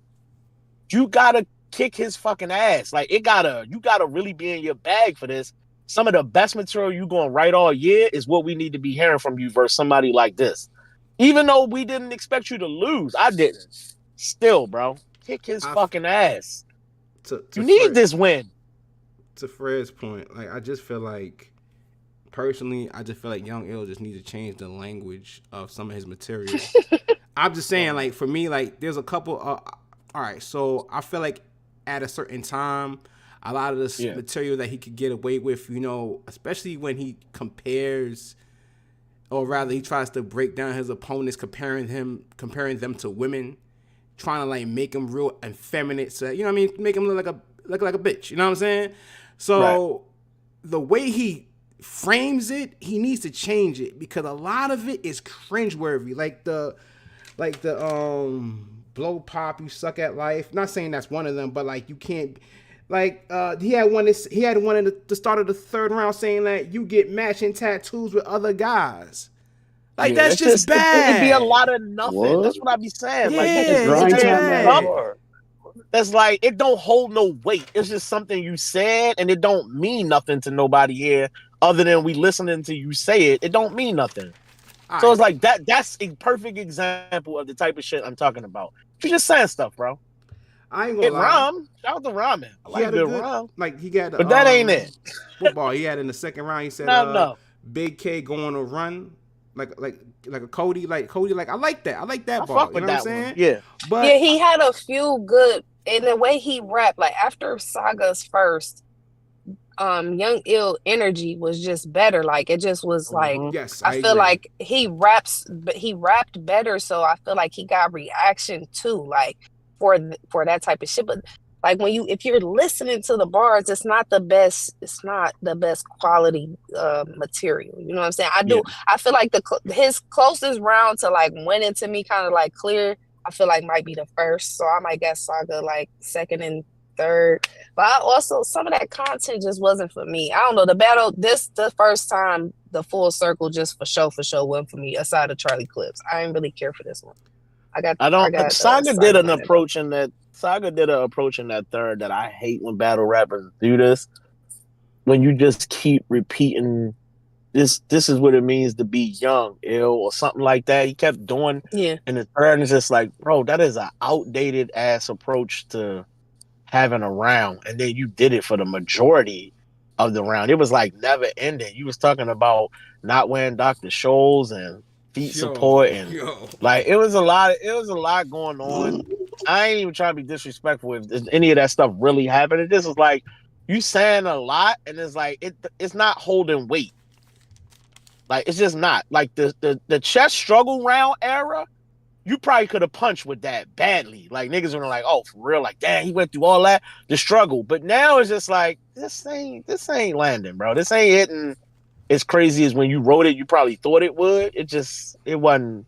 You gotta kick his fucking ass. Like, you gotta really be in your bag for this. Some of the best material you gonna write all year is what we need to be hearing from you versus somebody like this. Even though we didn't expect you to lose, I didn't. Still, bro, kick his fucking ass. You need this win. To Fred's point, like, I just feel like, personally, Young Ill just needs to change the language of some of his material. I'm just saying, like, for me, like, there's a couple. All right, so I feel like at a certain time, a lot of this material that he could get away with, especially when he compares, or rather, he tries to break down his opponents, comparing them to women, trying to like make him real effeminate, so make him look like a bitch. You know what I'm saying? So the way he frames it, he needs to change it because a lot of it is cringeworthy. Like the blow pop, you suck at life. Not saying that's one of them, but like you can't. Like he had one in the start of the third round saying that you get matching tattoos with other guys. Like that's just bad. It'd be a lot of nothing. What? That's what I be saying. That's like it don't hold no weight. It's just something you said, and it don't mean nothing to nobody here other than we listening to you say it. It don't mean nothing. All so it's like that. That's a perfect example of the type of shit I'm talking about. You're just saying stuff, bro. I ain't gonna lie. Rhyme. Shout out to rhyming. I like good rhyme. Like he got, but that ain't it. Football. He had in the second round. He said, no. Big K going to run like a Cody. Like Cody. Like I like that. I like that ball. Fuck with that one. Yeah. But yeah, he had a few good in the way he rapped. Like after Saga's first, Young Ill energy was just better. Like it just was like. Yes, I feel like he rapped better. So I feel like he got reaction too. Like. For that type of shit, but like if you're listening to the bars, it's not the best quality material. You know what I'm saying? I feel like his closest round to like winning to me, kind of like clear. I feel like might be the first, so I might guess Saga like second and third. But some of that content just wasn't for me. I don't know the battle. The first time the full circle just for show went for me. Aside of Charlie Clips, I didn't really care for this one. Saga did an approach in that third that I hate when battle rappers do this. When you just keep repeating this is what it means to be young, ill, or something like that. He kept doing in the third, and it's just like, bro, that is an outdated ass approach to having a round. And then you did it for the majority of the round. It was like never ending. You was talking about not wearing Dr. Scholl's and feet support and like it was a lot going on. I ain't even trying to be disrespectful if any of that stuff really happened. This is like you saying a lot and it's like it's not holding weight. Like it's just not. Like the chess struggle round era, you probably could have punched with that badly. Like niggas were like, oh, for real, like damn, he went through all that, the struggle. But now it's just like this ain't landing, bro. This ain't hitting as crazy as when you wrote it, you probably thought it would. It wasn't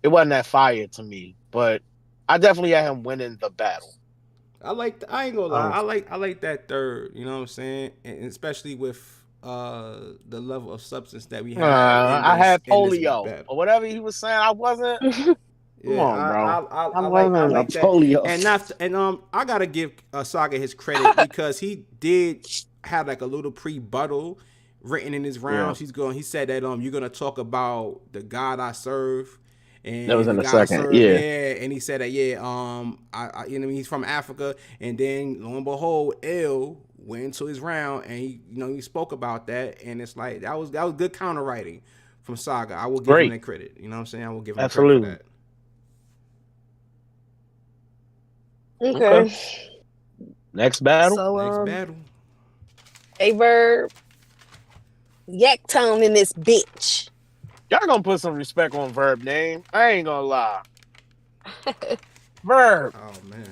that fire to me. but I definitely had him winning the battle. I ain't gonna lie. I like that third. You know what I'm saying? And especially with the level of substance that we had I had in this polio battle. or whatever he was saying. I wasn't. Come Yeah, on, bro. I like that. polio. And I gotta give Saga his credit because he did have like a little pre-buttal written in his rounds. Yeah. He said that you're gonna talk about the God I serve. And that was in the the guy second, served, yeah. And he said that, you know, he's from Africa, and then lo and behold, L went into his round, and he spoke about that, and it's like that was good counter writing from Saga. I will give him that credit. You know what I'm saying? I will give him credit for that. Okay. Next battle. So, hey, Verb. Yak Tone in this bitch. Y'all gonna put some respect on Verb name. I ain't gonna lie. Verb. Oh, man.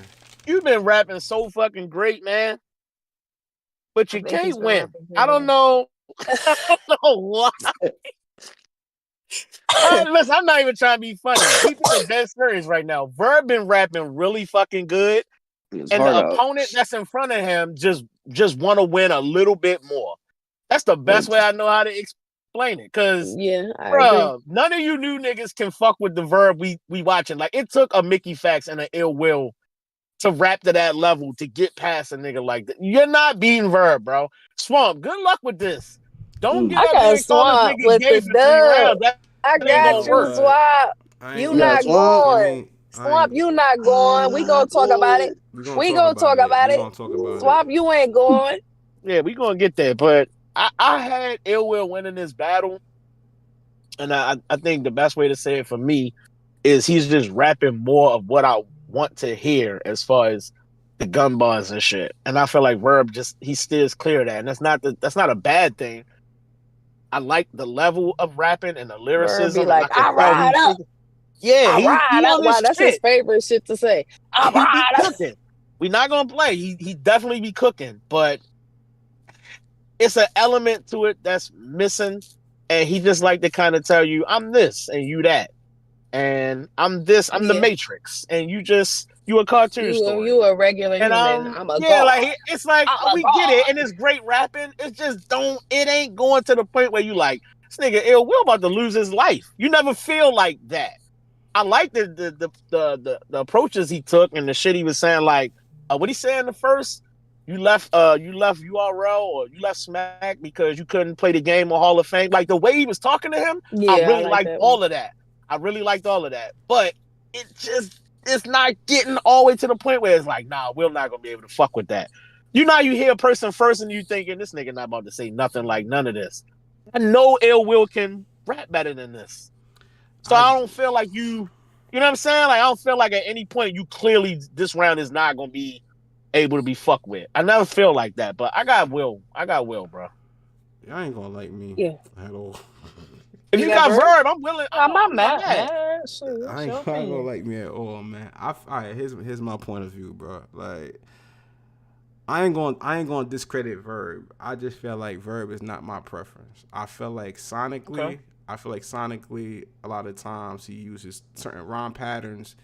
You've been rapping so fucking great, man. But you can't win. I don't know. I don't know why. Listen, I'm not even trying to be funny. People are dead serious right now. Verb been rapping really fucking good. And the opponent that's in front of him just want to win a little bit more. That's the best way I know how to explain it. Because, none of you new niggas can fuck with the Verb we watching. Like, it took a Mickey Fax and an Ill Will to rap to that level to get past a nigga like that. You're not beating Verb, bro. Swamp, good luck with this. Don't get up here and call this nigga gay for 3 rounds. I got you, Swamp. You not going. Swamp, you not going. We gonna talk about it. We gonna talk about it. Swamp, you ain't going. Yeah, we gonna get there. But I had Ill Will winning this battle. And I think the best way to say it for me is he's just rapping more of what I want to hear as far as the gun bars and shit. And I feel like Verb he steers clear of that. And that's not a bad thing. I like the level of rapping and the lyricism. Verb be like, I ride up. Yeah, I ride up. Wow, that's his favorite shit to say. I ride up. We're not gonna play. He definitely be cooking, but it's an element to it that's missing. And he just like to kind of tell you, I'm this and you that. And I'm this, I'm the Matrix. And you a cartoon story. You a regular human. I'm a god. Like it's like we get it, and it's great rapping. It's just it ain't going to the point where you like, this nigga Ill Will about to lose his life. You never feel like that. I like the approaches he took and the shit he was saying, like what he said in the first. You left URL or you left Smack because you couldn't play the game or Hall of Fame. Like the way he was talking to him, I really liked all of that. I really liked all of that. But it's not getting all the way to the point where it's like, nah, we're not gonna be able to fuck with that. You know, you hear a person first and you thinking this nigga not about to say nothing like none of this. I know Ill Will can rap better than this. So I don't feel like you know what I'm saying? Like I don't feel like at any point you clearly this round is not gonna be able to be fucked with. I never feel like that, but I got Will, bro. Y'all ain't gonna like me at all. If you got Verb, I'm willing. I'm not mad. I ain't gonna like me at all, man. All right, here's my point of view, bro. Like, I ain't gonna discredit Verb. I just feel like Verb is not my preference. I feel like sonically, a lot of times he uses certain rhyme patterns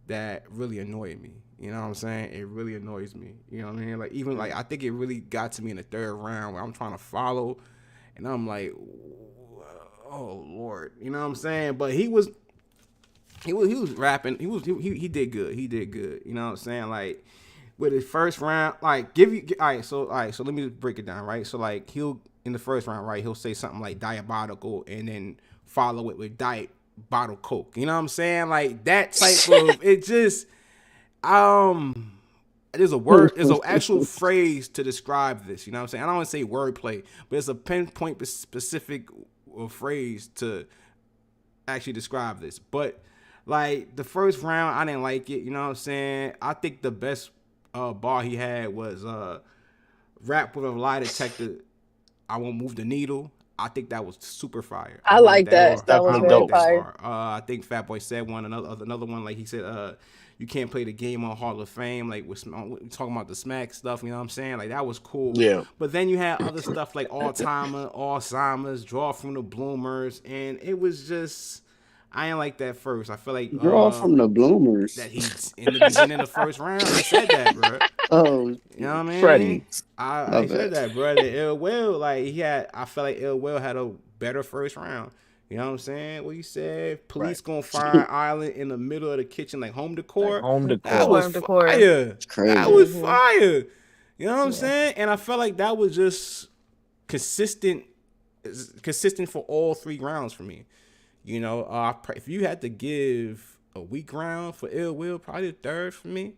that really annoy me. You know what I'm saying? It really annoys me. You know what I mean? Like even like I think it really got to me in the third round where I'm trying to follow, and I'm like, oh Lord, you know what I'm saying? But he was rapping. He did good. He did good. You know what I'm saying? Like with his first round, like all right. So let me just break it down. Right. So like he'll in the first round, right? He'll say something like diabolical, and then follow it with diet bottle Coke. You know what I'm saying? Like that type of it just. There's an actual phrase to describe this. You know what I'm saying? I don't want to say wordplay, but it's a pinpoint specific phrase to actually describe this. But like the first round, I didn't like it. You know what I'm saying? I think the best bar he had was rap with a lie detector. I won't move the needle. I think that was super fire. I like that. That was very fire. I think Fat Boy said one. Another one, like he said, you can't play the game on Hall of Fame. Like we're talking about the Smack stuff. You know what I'm saying? Like that was cool. Yeah. But then you had other stuff like Alzheimer's, Draw from the Bloomers, and it was just. I ain't like that first. I feel like you're all from the bloomers. That he's in the beginning of the first round. I said that, bro. Oh, you know what I mean? Freddie. I said that, bro. The Ill Will, like I felt like Ill Will had a better first round. You know what I'm saying? What you said? Police gonna fire island in the middle of the kitchen, like home decor. Like home decor. That was fire. That was fire. You know what I'm saying? And I felt like that was just consistent for all 3 rounds for me. You know, if you had to give a weak round for Ill Will, probably the 3rd for me.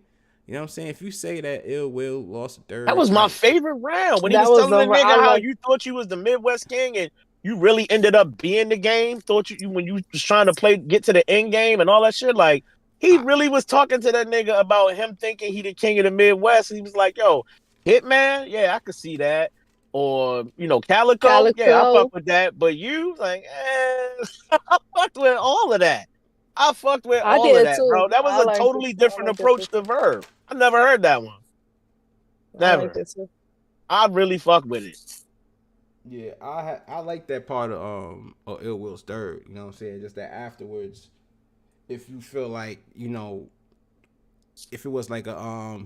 You know what I'm saying? If you say that Ill Will lost the 3rd. That was my favorite round. When he was telling the nigga how you thought you was the Midwest King and you really ended up being the game, thought you when you was trying to get to the end game and all that shit, like he really was talking to that nigga about him thinking he the king of the Midwest. And he was like, yo, Hitman, yeah, I could see that. Or, you know, Calico, yeah, I fuck with that. But you, like, I fucked with all of that. I fucked with all of that, too, bro. That was a totally different approach to Verb. I never heard that one. Never. I really fuck with it. Yeah, I like that part of Ill Will's 3rd. You know what I'm saying? Just that afterwards, if you feel like, you know, if it was like a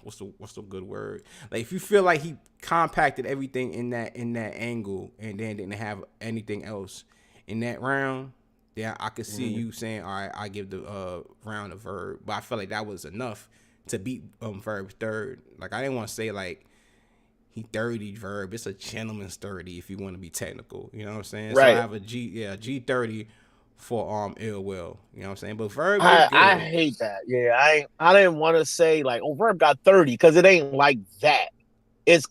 what's the good word? Like if you feel like he compacted everything in that angle and then didn't have anything else in that round, yeah, I could see you saying, all right, I give the round a Verb, but I felt like that was enough to beat Verb's 3rd. Like I didn't want to say like he 30 Verb. It's a gentleman's 30 if you want to be technical. You know what I'm saying? Right. So I have a G30 for Ill Will. You know what I'm saying? But Verb, I hate that. Yeah, I didn't want to say like, oh, Verb got 30 because it ain't like that. It's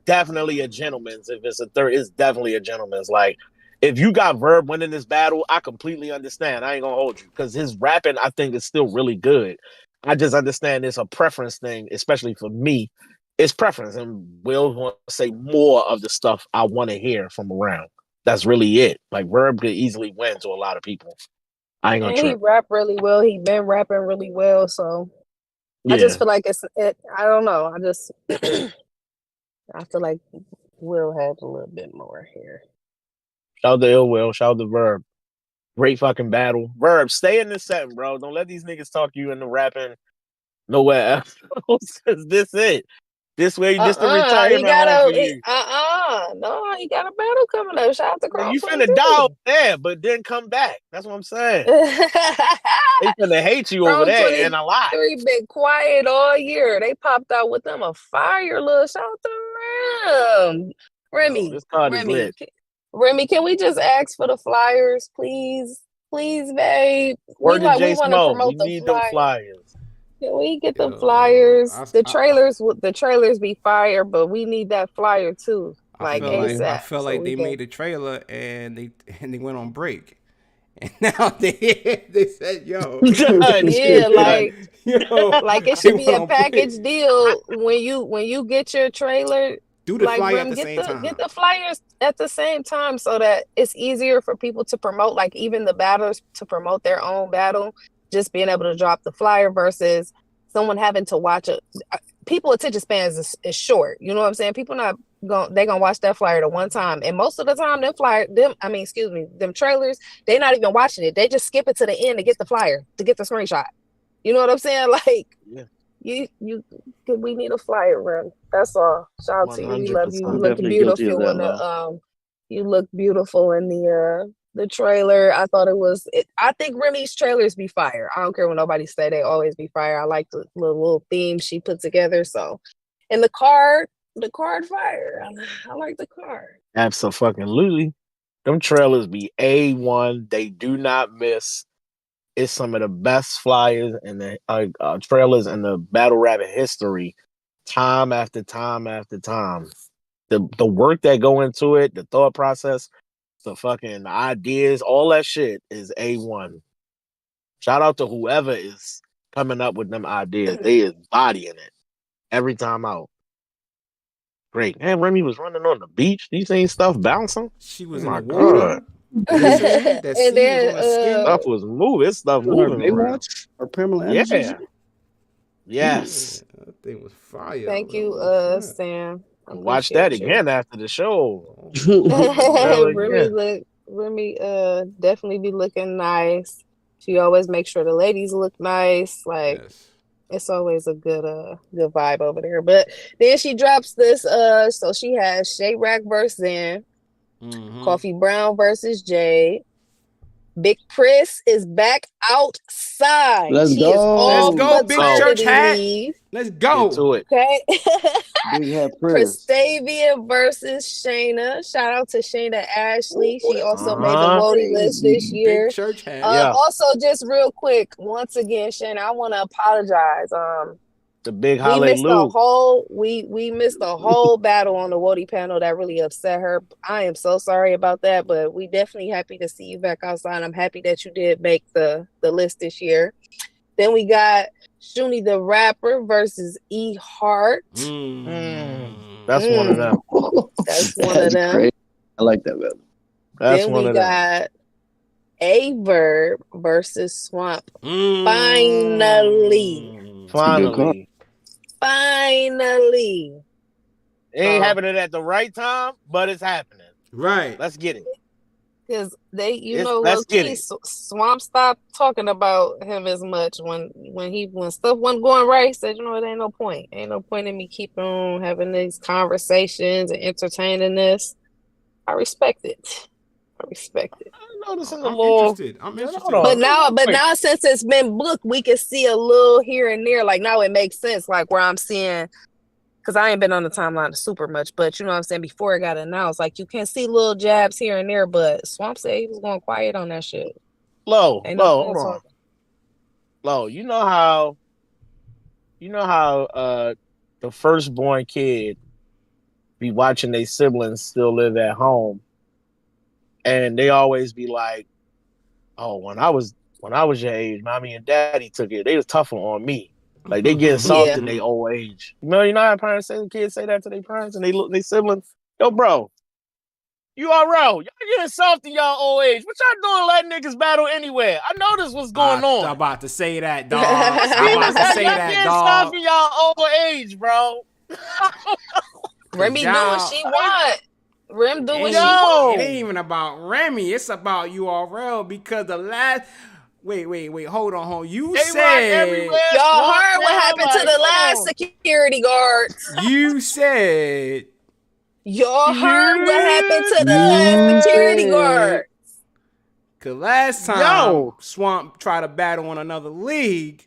definitely a gentleman's. If it's a 30, it's definitely a gentleman's. Like if you got Verb winning this battle, I completely understand. I ain't gonna hold you because his rapping, I think, is still really good. I just understand it's a preference thing, especially for me. It's preference, and Will want to say more of the stuff I want to hear from around. That's really it. Like Verb could easily win to a lot of people. I ain't gonna trip. He rap really well. He been rapping really well. So I just feel like I don't know. I feel like Will had a little bit more here. Shout out to Ill Will. Shout out to Verb. Great fucking battle. Verb, stay in this setting, bro. Don't let these niggas talk you into rapping nowhere else. This it. This way, this the retirement home for you. No, he got a battle coming up. Shout out to Crossroads. You finna die over there, but then come back. That's what I'm saying. They finna hate you over there and a lot. Been quiet all year. They popped out with them a fire little shout out to Rem. Remy. This card is lit. Remy, can we just ask for the flyers, please? Please, babe. We want to promote the flyers. Can we get the flyers? The trailers be fire, but we need that flyer too. I feel like they made a trailer and they went on break. And now they said, yo. Yeah, like it should be a package deal when you get your trailer. Do the flyer at the same time. Get the flyers at the same time so that it's easier for people to promote, like even the battlers to promote their own battle. Just being able to drop the flyer versus someone having to watch it. People attention spans is short. You know what I'm saying? People they gonna watch that flyer the one time, and most of the time them trailers, they not even watching it. They just skip it to the end to get the flyer, to get the screenshot. You know what I'm saying? Like, we need a flyer run. That's all. Shout out to you. We love you. You look beautiful you look beautiful in the trailer. I thought I think Remy's trailers be fire. I don't care what nobody say, they always be fire. I like the little theme she put together. So, and the card fire. I like the card. Absolutely. Them trailers be A1. They do not miss. It's some of the best flyers and the trailers in the battle rap history. Time after time after time. The work that go into it, the thought process, the fucking ideas, all that shit is A1. Shout out to whoever is coming up with them ideas. They is bodying it every time out. Great. And Remy was running on the beach. You seen stuff bouncing? She was in the water. Stuff was moving. Stuff moving. Or Pamela Anderson. Yes. That thing was fire. Thank you, Sam. Watch that again after the show. Really look Remy definitely be looking nice. She always makes sure the ladies look nice. Like it's always a good vibe over there. But then she drops this so she has Shay Rack versus Zen, Coffee Brown versus Jade. Big Chris is back outside. Let's she go. Is Let's go, Big Church Hat. leave. Let's go. Get to it. Okay. Big Hat Chris. Prastavia versus Shayna. Shout out to Sha Ashley. She also made the Woty list this year. Big Church Hat. Also, just real quick, once again, Shayna, I want to apologize. The big hallelujah. We missed the whole battle on the Woty panel that really upset her. I am so sorry about that, but we definitely happy to see you back outside. I'm happy that you did make the list this year. Then we got Shuni the Rapper versus Hart. That's one of them. That's one of them. Crazy. I like that, man. Then we got Verb versus Swamp. Finally. It ain't happening at the right time, but it's happening. Right. Let's get it. Because Swamp stopped talking about him as much when stuff wasn't going right. He said, it ain't no point. Ain't no point in me keeping on having these conversations and entertaining this. I respect it. I'm noticing the I'm interested. But now since it's been booked, we can see a little here and there. Like now it makes sense. Like where I'm seeing, because I ain't been on the timeline super much, but you know what I'm saying? Before it got announced, like you can see little jabs here and there, but Swamp said he was going quiet on that shit. Hold on. Lo, you know how the firstborn kid be watching their siblings still live at home, and they always be like, "Oh, when I was your age, mommy and daddy took it. They was tougher on me. Like they getting soft in their old age. You know how parents say, kids say that to their parents and they look their siblings. Yo, bro, URL, y'all getting soft in y'all old age. What y'all doing letting niggas battle anywhere? I know this was going on. I'm about to say that, dog. I'm about to say that, dog. Soft in y'all old age, bro. Remy do what she want. Rem do what she want. It ain't even about Remy. It's about URL because the last... Wait. Hold on. You said... Y'all heard what happened to the last security guards. You said... Y'all heard what happened to the last security guards. Because last time Swamp tried to battle on another league,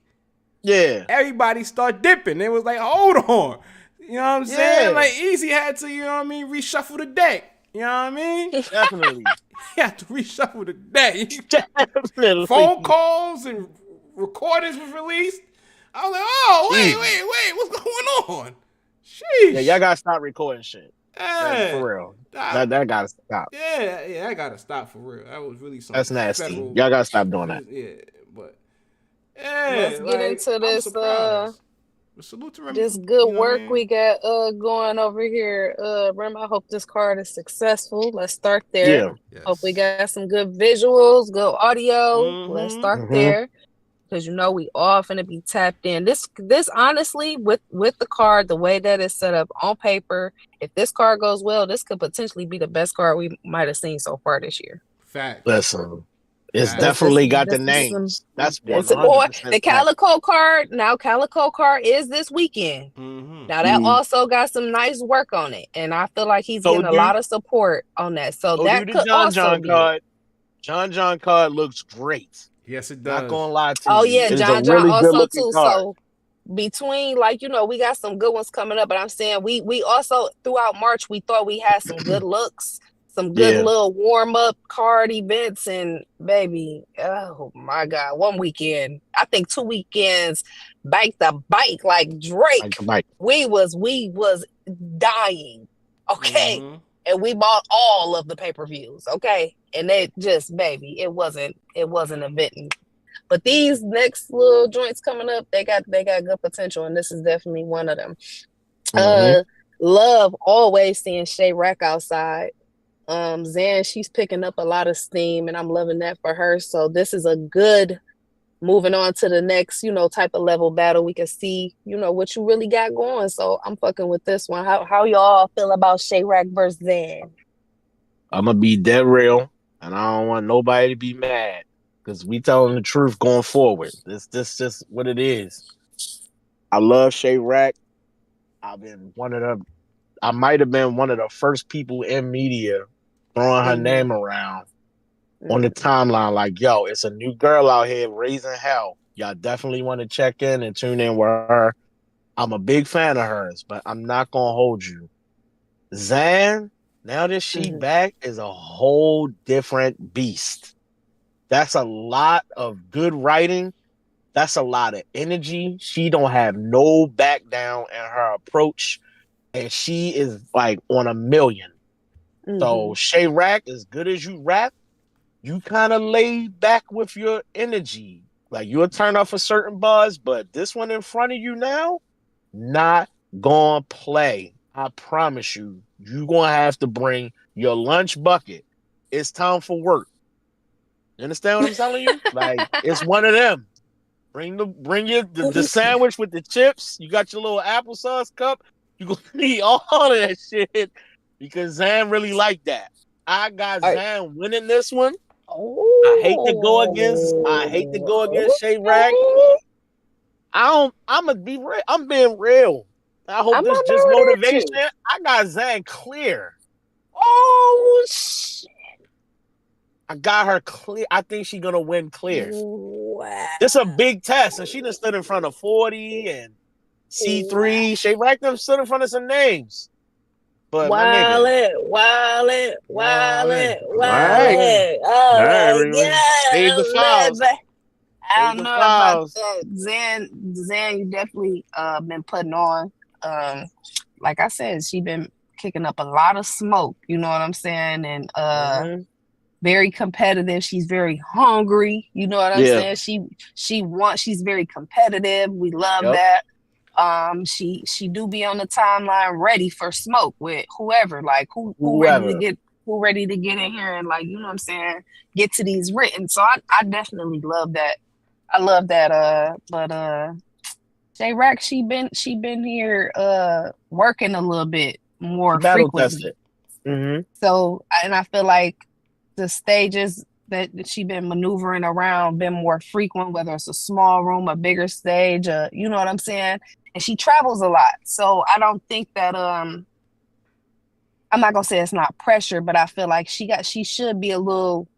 everybody started dipping. It was like, hold on. You know what I'm saying? Like, Easy had to, reshuffle the deck. You know what I mean? Definitely. He had to reshuffle the deck. Definitely. Phone calls and recordings was released. I was like, oh, wait, what's going on? Sheesh. Yeah, y'all gotta stop recording shit. For real. That gotta stop. Yeah, that gotta stop for real. That was really something. That's nasty. Y'all gotta stop doing that. Yeah, but let's get into this salute to Remy. This good work we got going over here. Rem, I hope this card is successful. Let's start there. Yeah. Yes. Hope we got some good visuals, good audio. Let's start there. Because we all finna be tapped in. This honestly, with the card, the way that it's set up on paper, if this card goes well, this could potentially be the best card we might have seen so far this year. Fact. Listen. It's definitely got the names. That's 100%. The Calico card. Now, Calico card is this weekend. Now, that also got some nice work on it, and I feel like he's getting a lot of support on that. So that could also be. John card looks great. Yes, it does. Not gonna lie to you. Oh yeah, John really also too. Card. So between we got some good ones coming up, but I'm saying we also throughout March we thought we had some good looks. Some good little warm-up card events, and baby, oh my God, one weekend, I think 2 weekends back to bike like Drake. We was dying, okay, and we bought all of the pay-per-views, okay, and it just, baby, it wasn't eventing. But these next little joints coming up, they got good potential, and this is definitely one of them. Love always seeing Shay Rack outside. Zan, she's picking up a lot of steam, and I'm loving that for her. So this is a good moving on to the next, type of level battle. We can see, what you really got going. So I'm fucking with this one. How y'all feel about Shay Rack versus Zan? I'm gonna be dead real. and I don't want nobody to be mad because we telling the truth going forward. This just what it is. I love Shay Rack. I might have been one of the first people in media throwing her name around on the timeline. Like, yo, it's a new girl out here raising hell. Y'all definitely want to check in and tune in with her. I'm a big fan of hers, but I'm not gonna hold you. Zan, now that she back, is a whole different beast. That's a lot of good writing. That's a lot of energy. She don't have no back down in her approach, and she is like on a million. So Shay Rack, as good as you rap, you kind of laid back with your energy. Like you'll turn off a certain buzz, but this one in front of you now, not gonna play. I promise you, you're gonna have to bring your lunch bucket. It's time for work. You understand what I'm telling you? Like it's one of them. Bring the sandwich with the chips. You got your little applesauce cup. You gonna need all of that shit because Zan really like that. I got Zan winning this one. I hate to go against Shay Rack. I'm being real. I hope this just motivation. I got Zan clear. Oh shit. I got her clear. I think she's gonna win clear. Wow. This a big test, and she done stood in front of 40 and C3. Shay Rack them stood in front of some names. But my nigga, Wildin'. Right. Oh my god. Save the files. I don't know about that. Zan, you definitely been putting on. Like I said, she been kicking up a lot of smoke. You know what I'm saying? And very competitive. She's very hungry. You know what I'm saying? She's very competitive. We love that. She do be on the timeline ready for smoke with whoever, like who ready to get in here and, like, you know what I'm saying, get to these written. So I definitely love that. I love that. But Shay Rack, she been here working a little bit more frequently. So, and I feel like the stages that she been maneuvering around been more frequent, whether it's a small room, a bigger stage, you know what I'm saying? And she travels a lot. So I don't think that I'm not gonna say it's not pressure, but I feel like she should be a little,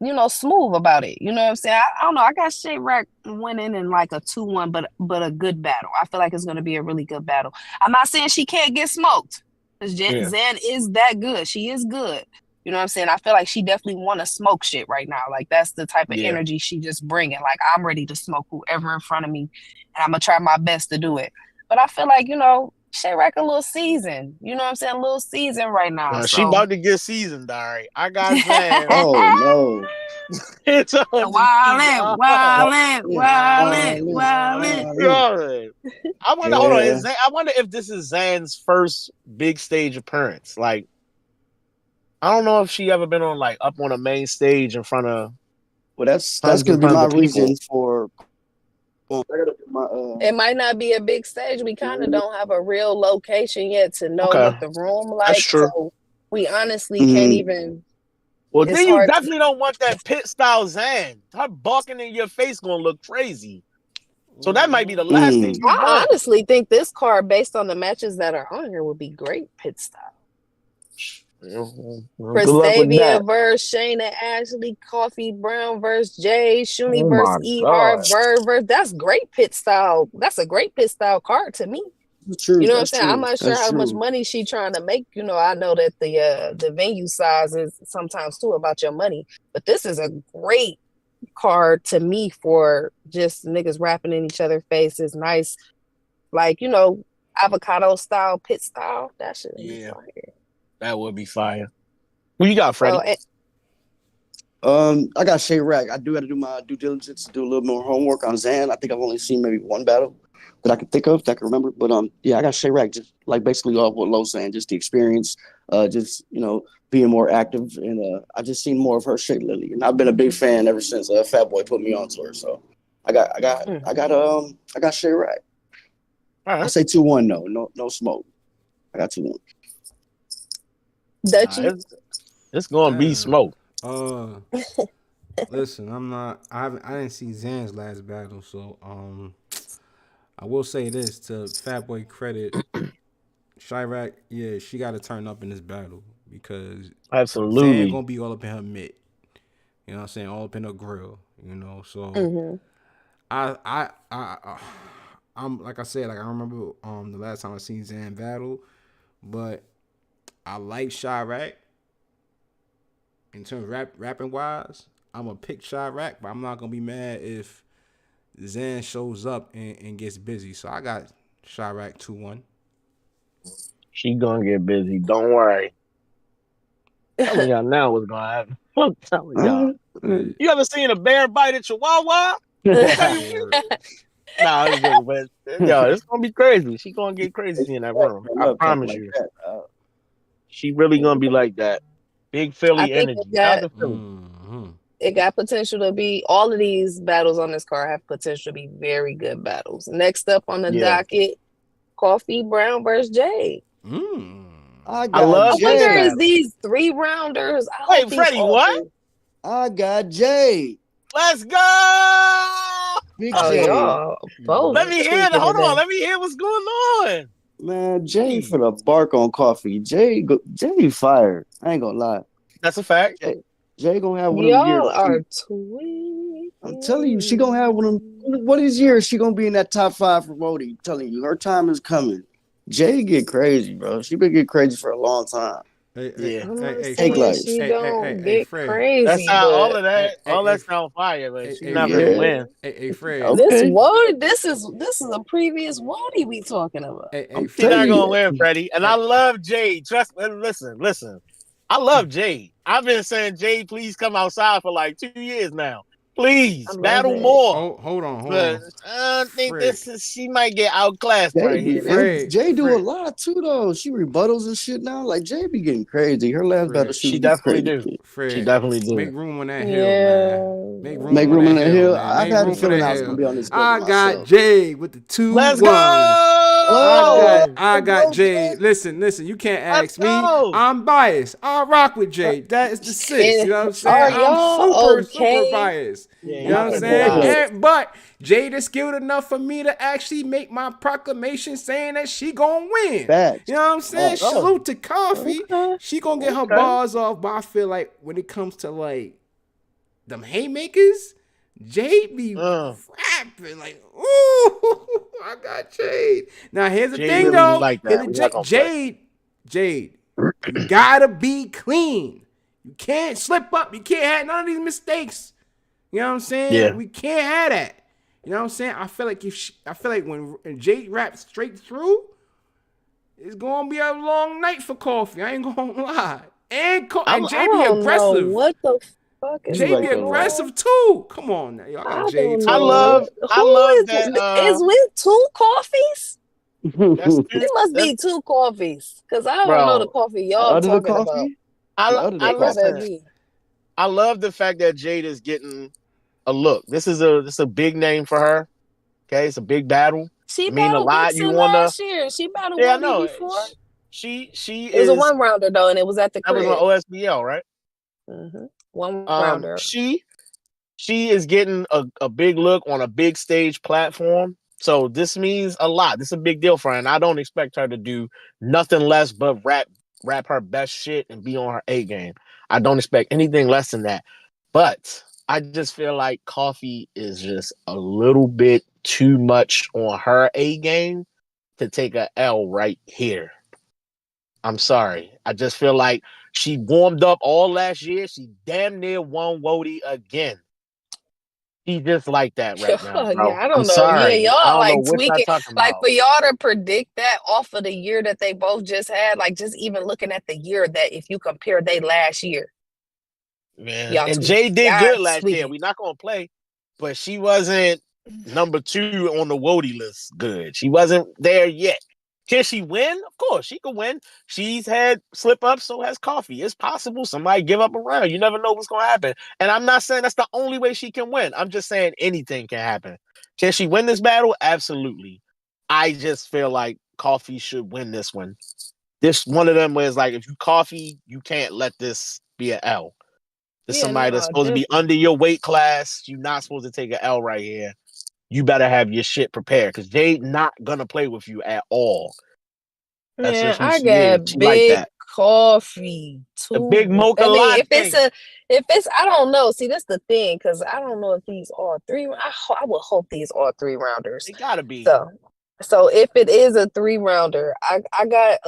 you know, smooth about it. You know what I'm saying? I don't know. I got Shay Rack winning in like a 2-1, but a good battle. I feel like it's gonna be a really good battle. I'm not saying she can't get smoked, because Zan is that good. She is good. You know what I'm saying? I feel like she definitely want to smoke shit right now. Like, that's the type of energy she just bringing. Like, I'm ready to smoke whoever in front of me, and I'm going to try my best to do it. But I feel like, you know, Shay Rack a little seasoned. You know what I'm saying? A little seasoned right now. So. She about to get seasoned, all right. I got Zan. Oh, no. It's wildin'. I wonder, hold on. I wonder if this is Zan's first big stage appearance. Like, I don't know if she ever been on, like, up on a main stage in front of. Well, that's gonna be my reason for. It might not be a big stage. We kind of don't have a real location yet to know what the room like. That's true. So we honestly can't even. Well, then you definitely don't want that pit style Zan. Her barking in your face gonna look crazy. So that might be the last thing you want. I honestly think this card, based on the matches that are on here, would be great pit style. Pravia versus Sha Ashley, Coffee Brown versus Jay, Shuni versus ER, Verb versus. That's great pit style. That's a great pit style card to me. True, you know what I'm saying? I'm not sure how much money she trying to make. You know, I know that the venue size is sometimes too about your money, but this is a great card to me for just niggas rapping in each other's faces. Nice, like, you know, avocado style, pit style. That should be fire. That would be fire. Who you got, Freddie? I got Shay Rack. I do have to do my due diligence, do a little more homework on Zan. I think I've only seen maybe one battle that I can think of, that I can remember. But yeah, I got Shay Rack, just like basically off what Lo's saying, just the experience, just, you know, being more active, and I just seen more of her shit lately. And I've been a big fan ever since Fat Boy put me onto her. So I got Shay Rack. I say 2-1 though, no smoke. I got 2-1. Dutchie. It's gonna be smoke. Uh, listen, I'm not. I didn't see Zan's last battle, so I will say this to Fat Boy credit, Shay Rack, yeah, she got to turn up in this battle because Zan Absolutely. gonna be all up in her mitt. You know what I'm saying? All up in her grill. You know, so Mm-hmm. I'm like I said, like I remember the last time I seen Zan battle, but I like Sha Rack in terms of rapping wise. I'm gonna pick Sha Rack, but I'm not gonna be mad if Zan shows up and gets busy. So I got Sha Rack 2-1. She gonna get busy. Don't worry. Telling y'all now what's gonna happen. I'm telling y'all. Yeah. You ever seen a bear bite a chihuahua? Tell you. Word. Nah, I'm joking, but yo, it's gonna be crazy. She gonna get crazy in that room. I I love talking promise like you. that. She really gonna be like that. Big I Philly think energy. Shout out to Philly. it got potential to be. All of these battles on this card have potential to be very good battles. Next up on the Yeah. docket, Coffee Brown versus Jade. I I got love I this wonder Jay. is battle. these 3 rounders. I hope Wait, these Freddie, all what? 3. I got Jay. Let's go. Big Oh, Jay. y'all both Let me hear it. tweaking Hold on. today. Let me hear what's going on. Man, Jay Hey, for the bark on coffee. Jay fire. I ain't gonna lie. that's a fact. Jay gonna have one of them years. Y'all are tweaking. I'm telling you, she gonna have one of them. One of these years, she gonna be in that top 5 for Woty. I'm telling you, her time is coming. Jay get crazy, bro. She been getting crazy for a long time. Yeah. I'm not Take saying life. she don't Hey, get Fred. That's crazy, how all but of that, all Hey, that sound fire, but she not gonna Yeah. win. Fred. this Okay. Wody, this is a previous Wody we talking about. Hey, I'm She Fred. not telling gonna you. win, Freddie. And I Hey, love Jade. Trust me. Listen. I love Jade. I've been saying, Jade, please come outside for like 2 years now. I Please love battle it. more. hold But on. I think Fred. she might get outclassed right here. Jay do a Fred. lot too though. She rebuttals and shit now. Like Jay be getting crazy. Her last battle, Fred. she She was getting definitely crazy. do. She Fred, definitely do. make room on that hill, man. Make Yeah. room Make on room that in the hill, hill. man. I've Make had a room for feeling that I was gonna hill. be on this hill I got myself. Jade with the Let's 2-1. go. I Let's got go, Jade. Jay. Listen, you can't Let's ask me. go. I'm biased. I rock with Jade. That is the 6. And You know what I'm saying? are I'm y'all super okay? biased. Yeah, You know you what I'm can be saying? biased. But Jade is skilled enough for me to actually make my proclamation saying that she gonna win. You Facts. know what I'm saying? Facts. Oh, Salute to Coffee. Okay. She gonna get her okay. bars off, but I feel like when it comes to like them haymakers, Jade be rapping like, ooh, I got Jade. Now here's the Jay thing really though. like Here's that. the We're not gonna play. Jade, you gotta be clean. You can't slip up. You can't have none of these mistakes. You know what I'm saying? Yeah. We can't have that. You know what I'm saying? I feel like when Jade raps straight through, it's gonna be a long night for Coffee. I ain't gonna lie. And I Jay be don't know aggressive. what the fuck is You Jay be right going though, Rock. on. aggressive too. Come on now. Y'all got I Jay don't I know 2-1. love what. I Who love that is with 2 coffees? that's It must that's be 2 coffees, cause I don't know the bro. coffee The y'all other the talking about. coffee? The other the I It gotta coffee. listen. be. I love the fact that Jade is getting a look. This is a big name for her. Okay, it's a big battle. She It mean a battled lot. You Dixon wanna last year. She battled Yeah, I Woody know. before. She It was a is 1 rounder though, and it was at the that was on crib. OSBL, right? 1 rounder. She is getting a big look on a big stage platform. So this means a lot. This is a big deal for her. And I don't expect her to do nothing less but rap her best shit and be on her A game. I don't expect anything less than that. But I just feel like Coffee is just a little bit too much on her A game to take a L right here. I'm sorry. I just feel like she warmed up all last year. She damn near won Woty again. She just like that right now, Yeah, bro. I I'm don't know. Yeah, sorry. I y'all don't know like what y'all tweaking. talking Like about. for y'all to predict that off of the year that they both just had, like just even looking at the year that if you compare they last year, Man. y'all And tweaking. Jay did Y'all good last year. tweaking. We're not gonna play, but she wasn't number 2 on the Woty list. Good. She wasn't there yet. Can she win? Of course, she can win. She's had slip ups, so has Coffee. It's possible somebody give up a round. You never know what's gonna happen. And I'm not saying that's the only way she can win. I'm just saying anything can happen. Can she win this battle? Absolutely. I just feel like Coffee should win this one. This one of them where it's like if you Coffee, you can't let this be an L. There's somebody that's supposed to be under your weight class. You're not supposed to take an L right here. You better have your shit prepared because Jade not gonna play with you at all. That's just who she is. She big like that. Coffee too. A big mocha latte. If it's, I don't know. See, that's the thing because I don't know if these are three. I would hope these are 3-rounders. They gotta be. So if it is a 3-rounder, I got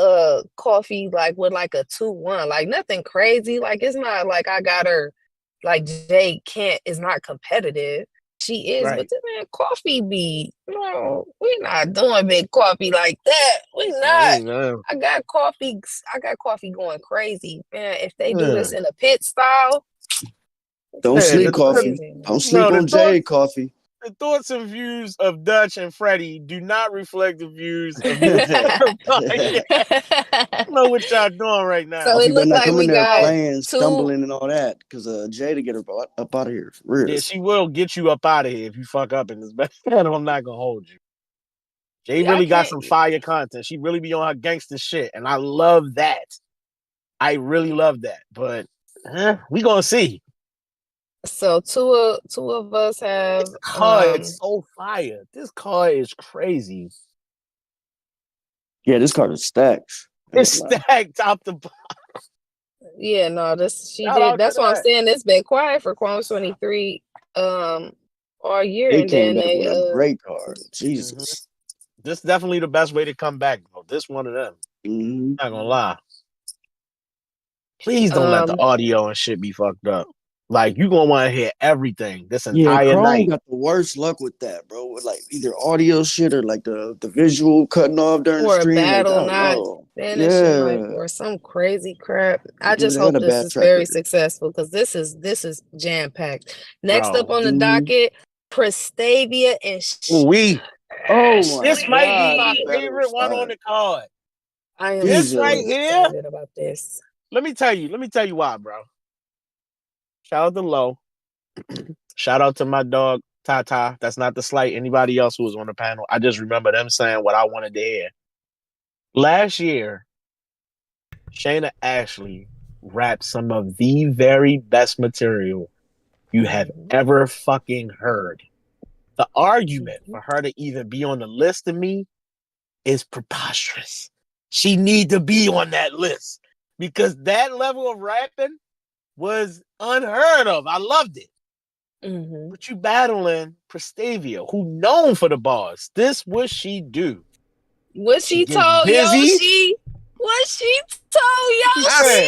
coffee like with like a 2-1, like nothing crazy. Like it's not like I got her like Jay is not competitive. She is, right. But the man coffee be no, we're not doing big coffee like that. We not. I got coffee going crazy, man. If they do this in a pit style, don't sleep coffee. Don't sleep on Jay coffee. The thoughts and views of Dutch and Freddie do not reflect the views of Jay. I don't know what y'all doing right now. So it looks like we got playing, stumbling and all that because Jay to get her up out of here. For real. Yeah, she will get you up out of here if you fuck up in this bed. I'm not gonna hold you. Jay really got some fire content. She really be on her gangster shit, and I love that. I really love that. But we gonna see. So two of us have this card is so fire. This card is crazy. Yeah, this card is stacked. It's stacked top to bottom. Yeah, no, she did. That's what I'm saying. It's been quiet for Quantum 23 all year. They came back with a great card. Jesus. Mm-hmm. This is definitely the best way to come back, bro. This one of them. Mm-hmm. Not gonna lie. Please don't let the audio and shit be fucked up. Like, you gonna want to hear everything this entire Chrome night. Got the worst luck with that, bro. With like either audio shit or like the visual cutting off during the stream. Or a battle not finishing, or some crazy crap. I just hope this is very successful because this is jam packed. Next up on the docket, Pravia and this might be my favorite one on the card. I am excited about this. Let me tell you why, bro. Shout out to Lo. Shout out to my dog, Tata. That's not to slight anybody else who was on the panel. I just remember them saying what I wanted to hear. Last year, Sha Ashley rapped some of the very best material you have ever fucking heard. The argument for her to even be on the list to me is preposterous. She need to be on that list because that level of rapping was unheard of. I loved it. Mm-hmm. But you battling Pravia, who known for the bars. This what she do. What she told Yoshi? What she told Yoshi?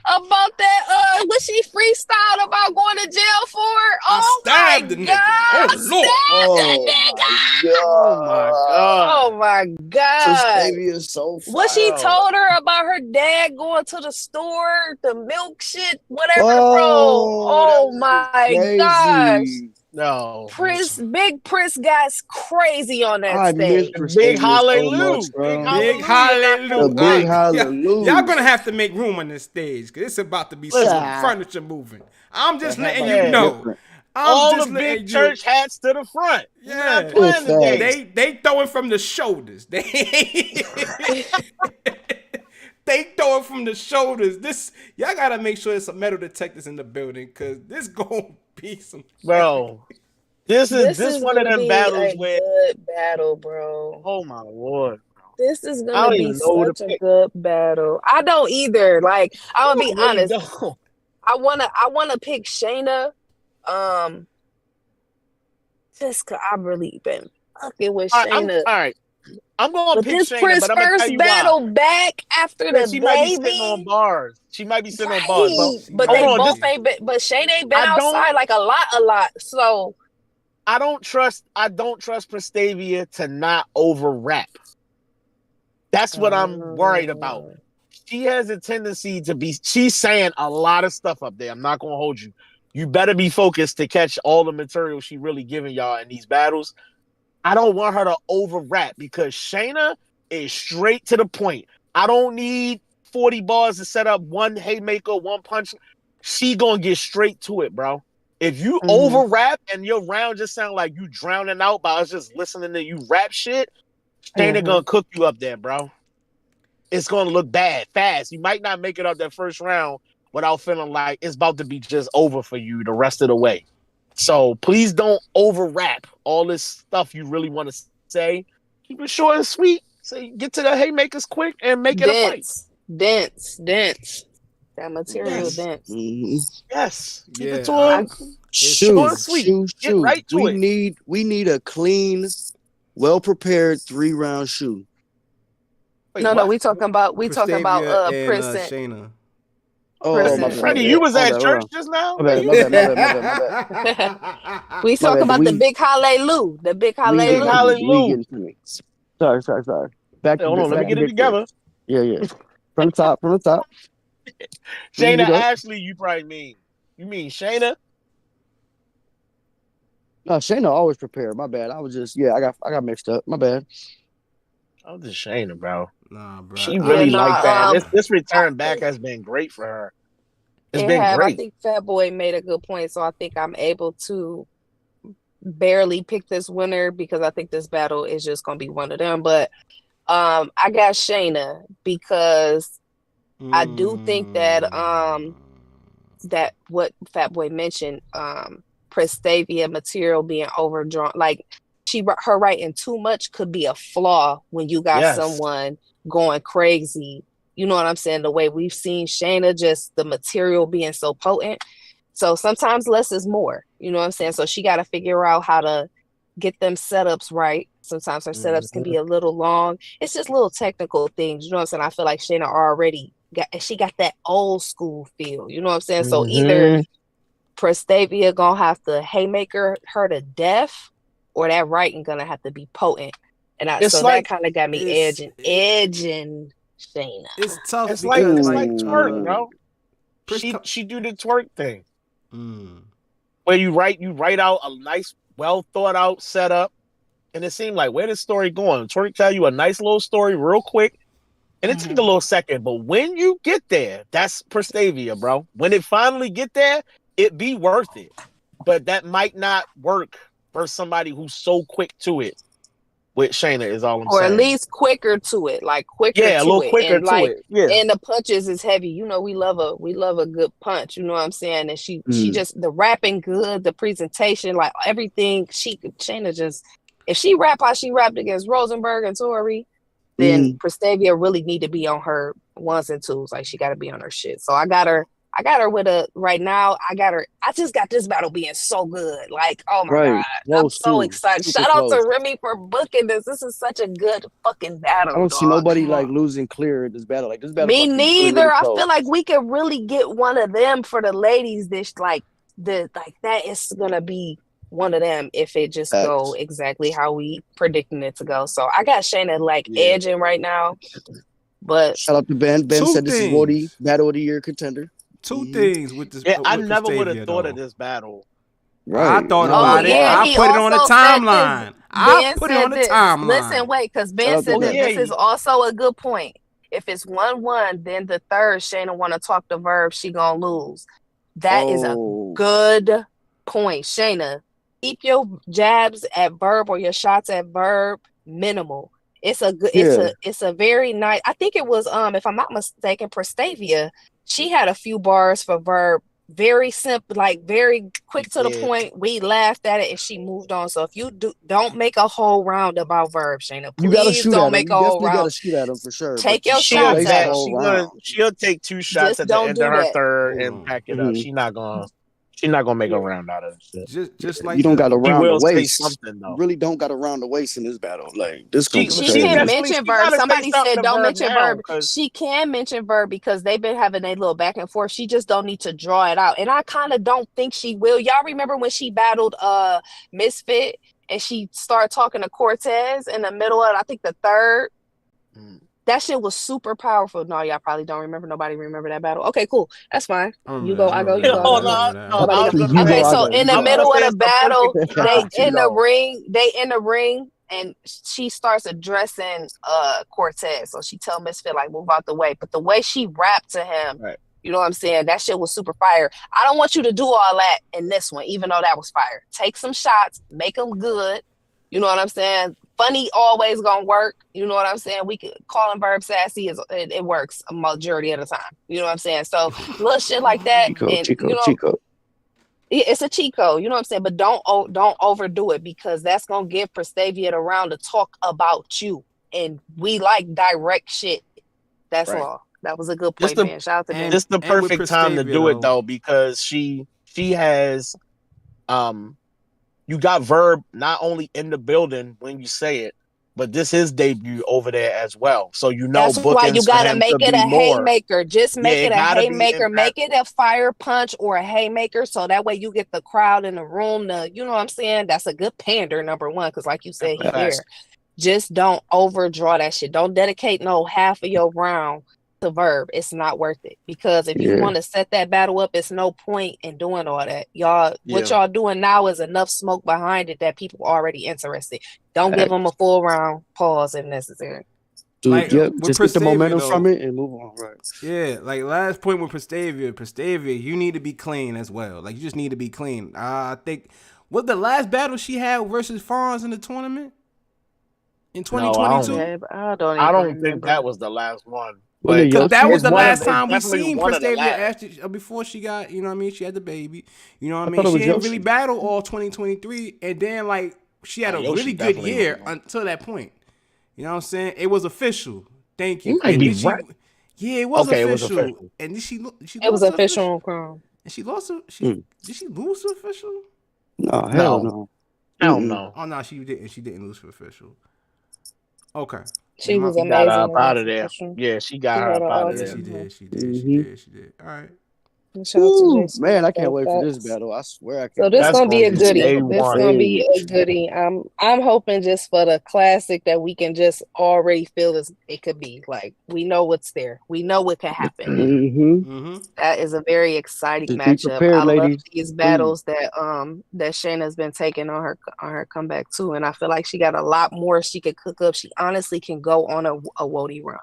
About that, what she freestyled about going to jail for? Oh my God. Oh my God. Is so fire. What she told her about her dad going to the store, the milk shit, whatever, bro. Oh my gosh. No. Big Pris got crazy on that stage. Big hallelujah. Big hallelujah. Y'all gonna have to make room on this stage because it's about to be some furniture moving. I'm just letting you know. All the big church hats to the front. Yeah. They throwing from the shoulders. They throw it from the shoulders. This y'all gotta make sure there's some metal detectors in the building because this gonna be some. Bro, this is one of them battles where good battle, bro. Oh my Lord, bro. This is gonna be such a good battle. I don't either. Like I'm gonna be honest. I wanna pick Shayna. Just cause I've really been fucking with Shayna. All right. I'm going to pick this Shayna, but I'm going to tell you battle back after the she baby. Might be sitting on bars. She might be sitting on bars. But they both ain't been, but Shayna ain't been outside like a lot. So I don't trust Pravia to not over rap. That's what I'm worried about. She has a tendency to be, she's saying a lot of stuff up there. I'm not going to hold you. You better be focused to catch all the material she really giving y'all in these battles. I don't want her to over rap because Shayna is straight to the point. I don't need 40 bars to set up one haymaker, one punch. She gonna get straight to it, bro. If you over rap and your round just sound like you drowning out by us just listening to you rap shit, Shayna gonna cook you up there, bro. It's gonna look bad fast. You might not make it up that first round without feeling like it's about to be just over for you the rest of the way. So please don't overwrap all this stuff you really want to say. Keep it short and sweet. Say, get to the haymakers quick and make it a fight. Dense. That material dense. Mm-hmm. Yes. Keep it to short and sweet. Get right to it. We need a clean, well-prepared 3-round shoe. Wait, no, we talking about Prince and Shayna. Oh, my Freddie, you was at church just now? My bad. We talking about the big hallelujah. The big hallelujah. Sorry. Hold on, let me get it together. Yeah. From the top. Shayna Ashley, you probably mean. You mean Shayna? No, Shayna always prepared. My bad. I was just I got mixed up. My bad. I'm just Shayna, bro. Nah, bro. She really liked that. This return back has been great for her. It's been great. I think Fat Boy made a good point, so I think I'm able to barely pick this winner because I think this battle is just gonna be one of them. But I got Shayna because I do think that that what Fat Boy mentioned, Prestavia material being overdrawn, like her writing too much could be a flaw when you got someone going crazy. You know what I'm saying? The way we've seen Shayna, just the material being so potent. So sometimes less is more. You know what I'm saying? So she got to figure out how to get them setups right. Sometimes her setups can be a little long. It's just little technical things. You know what I'm saying? I feel like Shayna already got that old school feel. You know what I'm saying? So either Prestavia gonna have to haymaker her to death, or that writing gonna have to be potent. And that kind of got me edging Shayna. It's tough. It's like twerk, bro. She do the twerk thing. Where you write out a nice, well thought out setup, and it seemed like where the story going? Twerk tell you a nice little story real quick, and it took a little second. But when you get there, that's Prestavia, bro. When it finally get there, it be worth it. But that might not work for somebody who's so quick to it. With Shayna is all I'm saying. Or at least quicker to it, like quicker to it. Yeah, a little quicker to it. Yeah. And the punches is heavy. You know, we love a good punch. You know what I'm saying? And she just, the rapping good, the presentation, like everything. Shayna just, if she rap how she rapped against Rosenberg and Tori, then Prestavia really need to be on her ones and twos. Like she got to be on her shit. So I got her with right now. I just got this battle being so good. Like, oh my God. I'm so excited. Shout out to Remy for booking this. This is such a good fucking battle. I don't see nobody like losing clear in this battle. Like this battle. Me neither. Really I feel like we could really get one of them for the ladies. That is gonna be one of them if it just go exactly how we predicting it to go. So I got Shayna edging right now. But shout out to Ben. Ben said this is Woty Battle of the Year contender. Two things with this. Yeah, I never would have thought of this battle. Right. I thought about it. I put it on the timeline. I put it on the timeline. Listen, wait, because Ben said that this is also a good point. If it's 1-1, then the third Shayna want to talk to Verb, she gonna lose. That is a good point, Shayna. Keep your jabs at Verb or your shots at Verb minimal. It's a good. It's a very nice. I think it was if I'm not mistaken, Prestavia. She had a few bars for Verb, very simple, like very quick to the point. We laughed at it and she moved on. So if you don't make a whole round about Verb, Shayna, please don't make a whole round. You gotta shoot at him for sure. Take your shots at him. She'll take 2 shots at the end of her third and pack it up. She's not gonna make a round out of it. Just like you don't got to round the waist. Something, though. You really don't got to round the waist in this battle. Like this. She can mention Verb. Somebody said don't mention Verb. She can mention Verb because they've been having a little back and forth. She just don't need to draw it out, and I kind of don't think she will. Y'all remember when she battled Misfit and she started talking to Cortez in the middle of I think the third. That shit was super powerful. No, y'all probably don't remember. Nobody remember that battle. Okay, cool. That's fine. You go, I go, you go. Okay, so in the middle of the battle, they in the ring, and she starts addressing Cortez. So she tell Misfit like move out the way. But the way she rapped to him, you know what I'm saying? That shit was super fire. I don't want you to do all that in this one, even though that was fire. Take some shots, make them good. You know what I'm saying? funny always gonna work. You know what I'm saying? We could calling Verb sassy it works a majority of the time. You know what I'm saying? So little shit like that, and you know, it's a cheat code. You know what I'm saying? But don't overdo it, because that's gonna give Prastavia the round to talk about you, and we like direct shit. That's all. That was a good point, man. Shout out to Ben. This the perfect time to do it though, because she has you got Verb not only in the building when you say it, but this is debut over there as well. So that's why you gotta make it a haymaker. Just make it a haymaker. Make it a fire punch or a haymaker, so that way you get the crowd in the room to, you know what I'm saying? That's a good pander, number one, because like you said, here. Just don't overdraw that shit. Don't dedicate no half of your round to Verb. It's not worth it, because if you want to set that battle up, it's no point in doing all that. What y'all doing now is enough smoke behind it that people are already interested. Don't give them a full round. Pause if necessary. Dude, just get the momentum from it and move on. Right. Yeah, like last point with Prastavia, you need to be clean as well. Like, you just need to be clean. I think what the last battle she had versus Fonz in the tournament in 2022. No, I don't think that was the last one. Because that was the last time we seen Prastavia before she got, you know what I mean, she had the baby. You know what I mean? She didn't really battle all 2023, and then like she had a really good year until that point. You know what I'm saying? It was official. Thank you. Might be right. Yeah, it was official. And she it was official on Chrome. And she lost did she lose to official? No, hell no. Hell no. Oh no, she didn't. She didn't lose for official. Okay. She was amazing. Got her up out of there. Yeah, she got her up out of there. She did. All right. Man, I can't wait for this battle. I swear I can't. So this gonna be a goodie. This gonna be a goodie. I'm hoping just for the classic that we can just already feel it could be. Like, we know what's there. We know what can happen. That is a very exciting matchup. I love these battles that Shayna's been taking on her comeback too, and I feel like she got a lot more she could cook up. She honestly can go on a Woty run.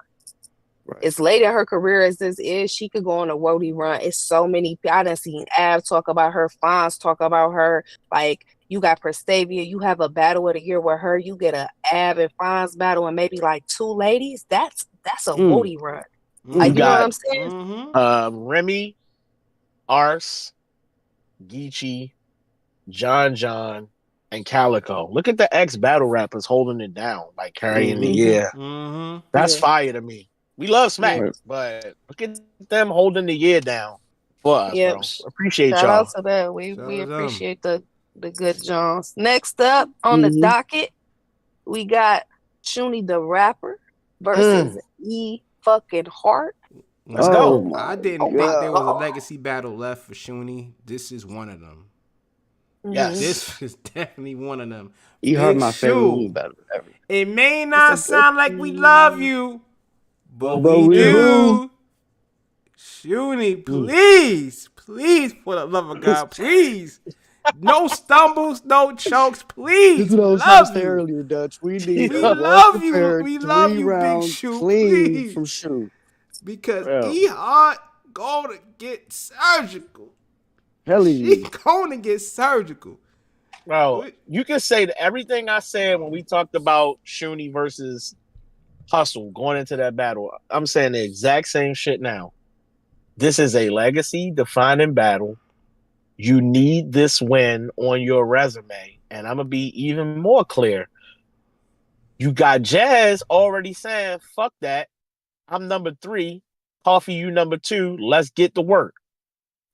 Right. As late in her career as this is, she could go on a Woty run. It's so many. I done seen Av talk about her, Fonz talk about her. Like, you got Prastavia, you have a battle of the year with her. You get a Av and Fonz battle and maybe like two ladies. That's a Woty run. Like, you know what I'm saying? Remy, Ars, Geechee, John, and Calico. Look at the ex battle rappers holding it down, like carrying the year. That's fire to me. We love Smack, but look at them holding the year down for us, bro. Appreciate y'all. Shout out to that. We appreciate the good Johns. Next up on the docket, we got Shuni the rapper versus fucking Hart. Let's go. I didn't think there was a legacy battle left for Shuni. This is one of them. Yes. This is definitely one of them. You heard my favorite battle ever. It may not sound like we love you, but we do. Shuni, please, for the love of God, please. No stumbles, no chokes, please. This is what I was trying to say earlier, Dutch. We love you. We love you, Big Shoe. Clean from Shoe. Because Hart going to get surgical. She going to get surgical. Bro, you can say that everything I said when we talked about Shuni versus Hustle going into that battle. I'm saying the exact same shit now. This is a legacy defining battle. You need this win on your resume. And I'm going to be even more clear. You got Jazz already saying, fuck that. I'm number 3. Coffee, you number 2. Let's get to work.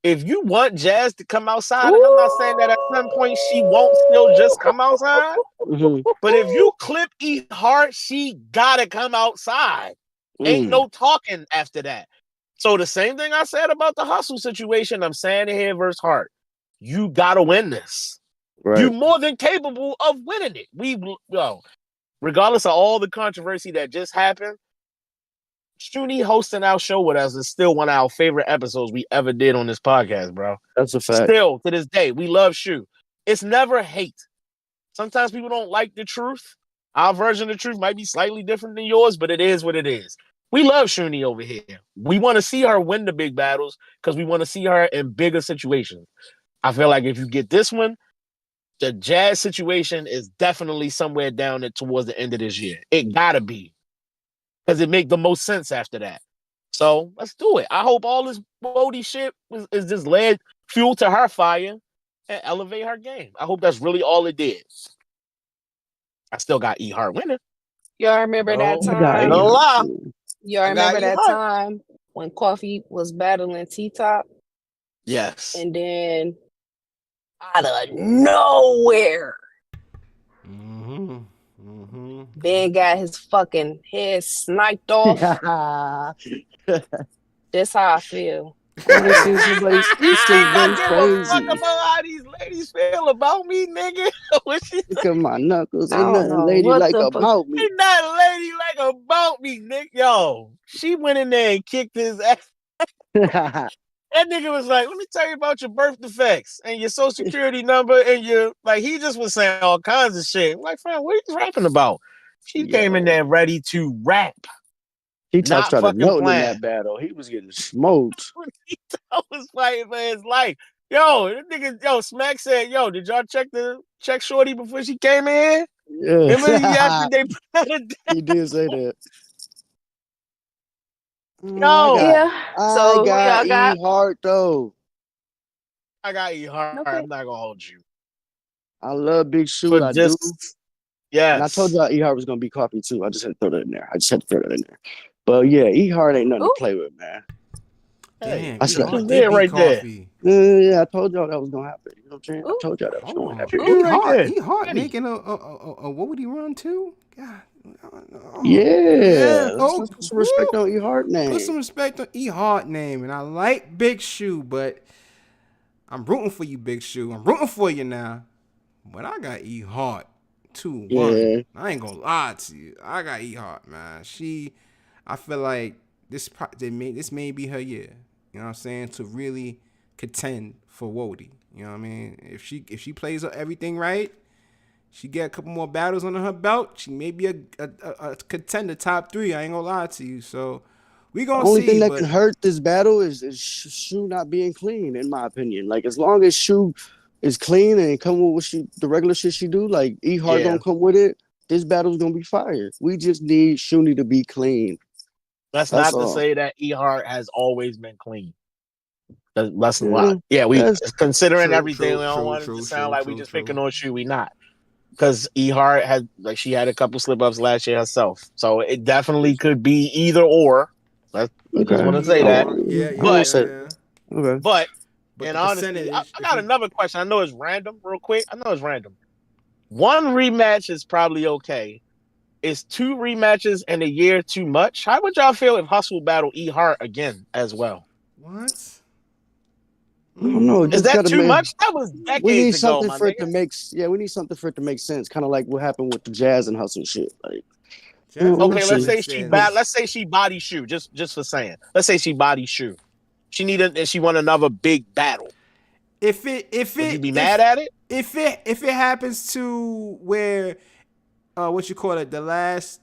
If you want Jazz to come outside, and I'm not saying that at some point she won't still just come outside, but if you clip Hart, she gotta come outside. Ain't no talking after that. So the same thing I said about the Hustle situation, I'm saying it here versus Hart. You gotta win this. Right. You're more than capable of winning it. Regardless of all the controversy that just happened, Shuni hosting our show with us is still one of our favorite episodes we ever did on this podcast, bro. That's a fact. Still, to this day, we love Shu. It's never hate. Sometimes people don't like the truth. Our version of the truth might be slightly different than yours, but it is what it is. We love Shuni over here. We want to see her win the big battles because we want to see her in bigger situations. I feel like if you get this one, the Jazz situation is definitely somewhere down there towards the end of this year. It gotta be. Because it make the most sense after that. So let's do it. I hope all this Woty shit is just led fuel to her fire and elevate her game. I hope that's really all it did. I still got E Hart winning. Y'all remember that No, time? no lie. Y'all remember that time when Coffee was battling T-Top? Yes. And then out of nowhere, Ben got his fucking head sniped off. That's how I feel. I just seen somebody. This shit been crazy. Fuck about how these ladies feel about me, nigga. Look at my knuckles. Ain't nothing ladylike about me. Ain't nothing ladylike about me, nigga. Yo, she went in there and kicked his ass. That nigga was like, let me tell you about your birth defects and your social security number and your, like, he just was saying all kinds of shit. I'm like, fam, what are you rapping about? She came in there ready to rap. He touched out of nothing in that battle. He was getting smoked. He was fighting for his life. Yo, this nigga, yo, Smack said, yo, did y'all check Shorty before she came in? Yeah. Remember he asked they He did say that. No. So I got E Hart though. I got E Hart. Okay. I'm not gonna hold you. I love Big Shoe. I do. Yeah. And I told y'all E Hart was gonna be Coffee too. I just had to throw that in there. But yeah, E Hart ain't nothing to play with, man. Damn, I said there right Coffee. there. Yeah, I told y'all that was gonna happen. You know what I'm saying? I told y'all that was gonna happen. E Hart making a Woty run too? God. Yeah. Let's put some respect on E Hart name. Put some respect on E Hart name. And I like Big Shoe, but I'm rooting for you, Big Shoe. I'm rooting for you now. But I got E Hart 2-1. Yeah. I ain't gonna lie to you. I got E Hart, man. I feel like this may be her year. You know what I'm saying? To really contend for Woty. You know what I mean? If she plays everything right, she get a couple more battles under her belt, she may be a contender, top 3. I ain't gonna lie to you. So we gonna see. The only thing that can hurt this battle is Shoe not being clean, in my opinion. Like, as long as Shoe is clean and come with what the regular shit she do, like E Hart gonna come with it, this battle's gonna be fire. We just need Shuni to be clean. That's not to say that E Hart has always been clean. That's a lot. Yeah, we considering everything. We don't want it to sound like we just picking on Shoe. We not. Because E Hart she had a couple slip ups last year herself, so it definitely could be either or. I just want to say that. But in honesty, I got another question. I know it's random, real quick. One rematch is probably okay. Is 2 rematches in a year too much? How would y'all feel if Hustle battle E Hart again as well? What? I don't know. Is that too much? That was decades we need ago, something for it to make. Yeah, we need something for it to make sense. Kind of like what happened with the Jazz and Hustle shit. Like, okay, let's say she body Shoe. Just for saying, let's say she body Shoe. She won another big battle. Would you be mad at it? If it happens to where, what you call it, the last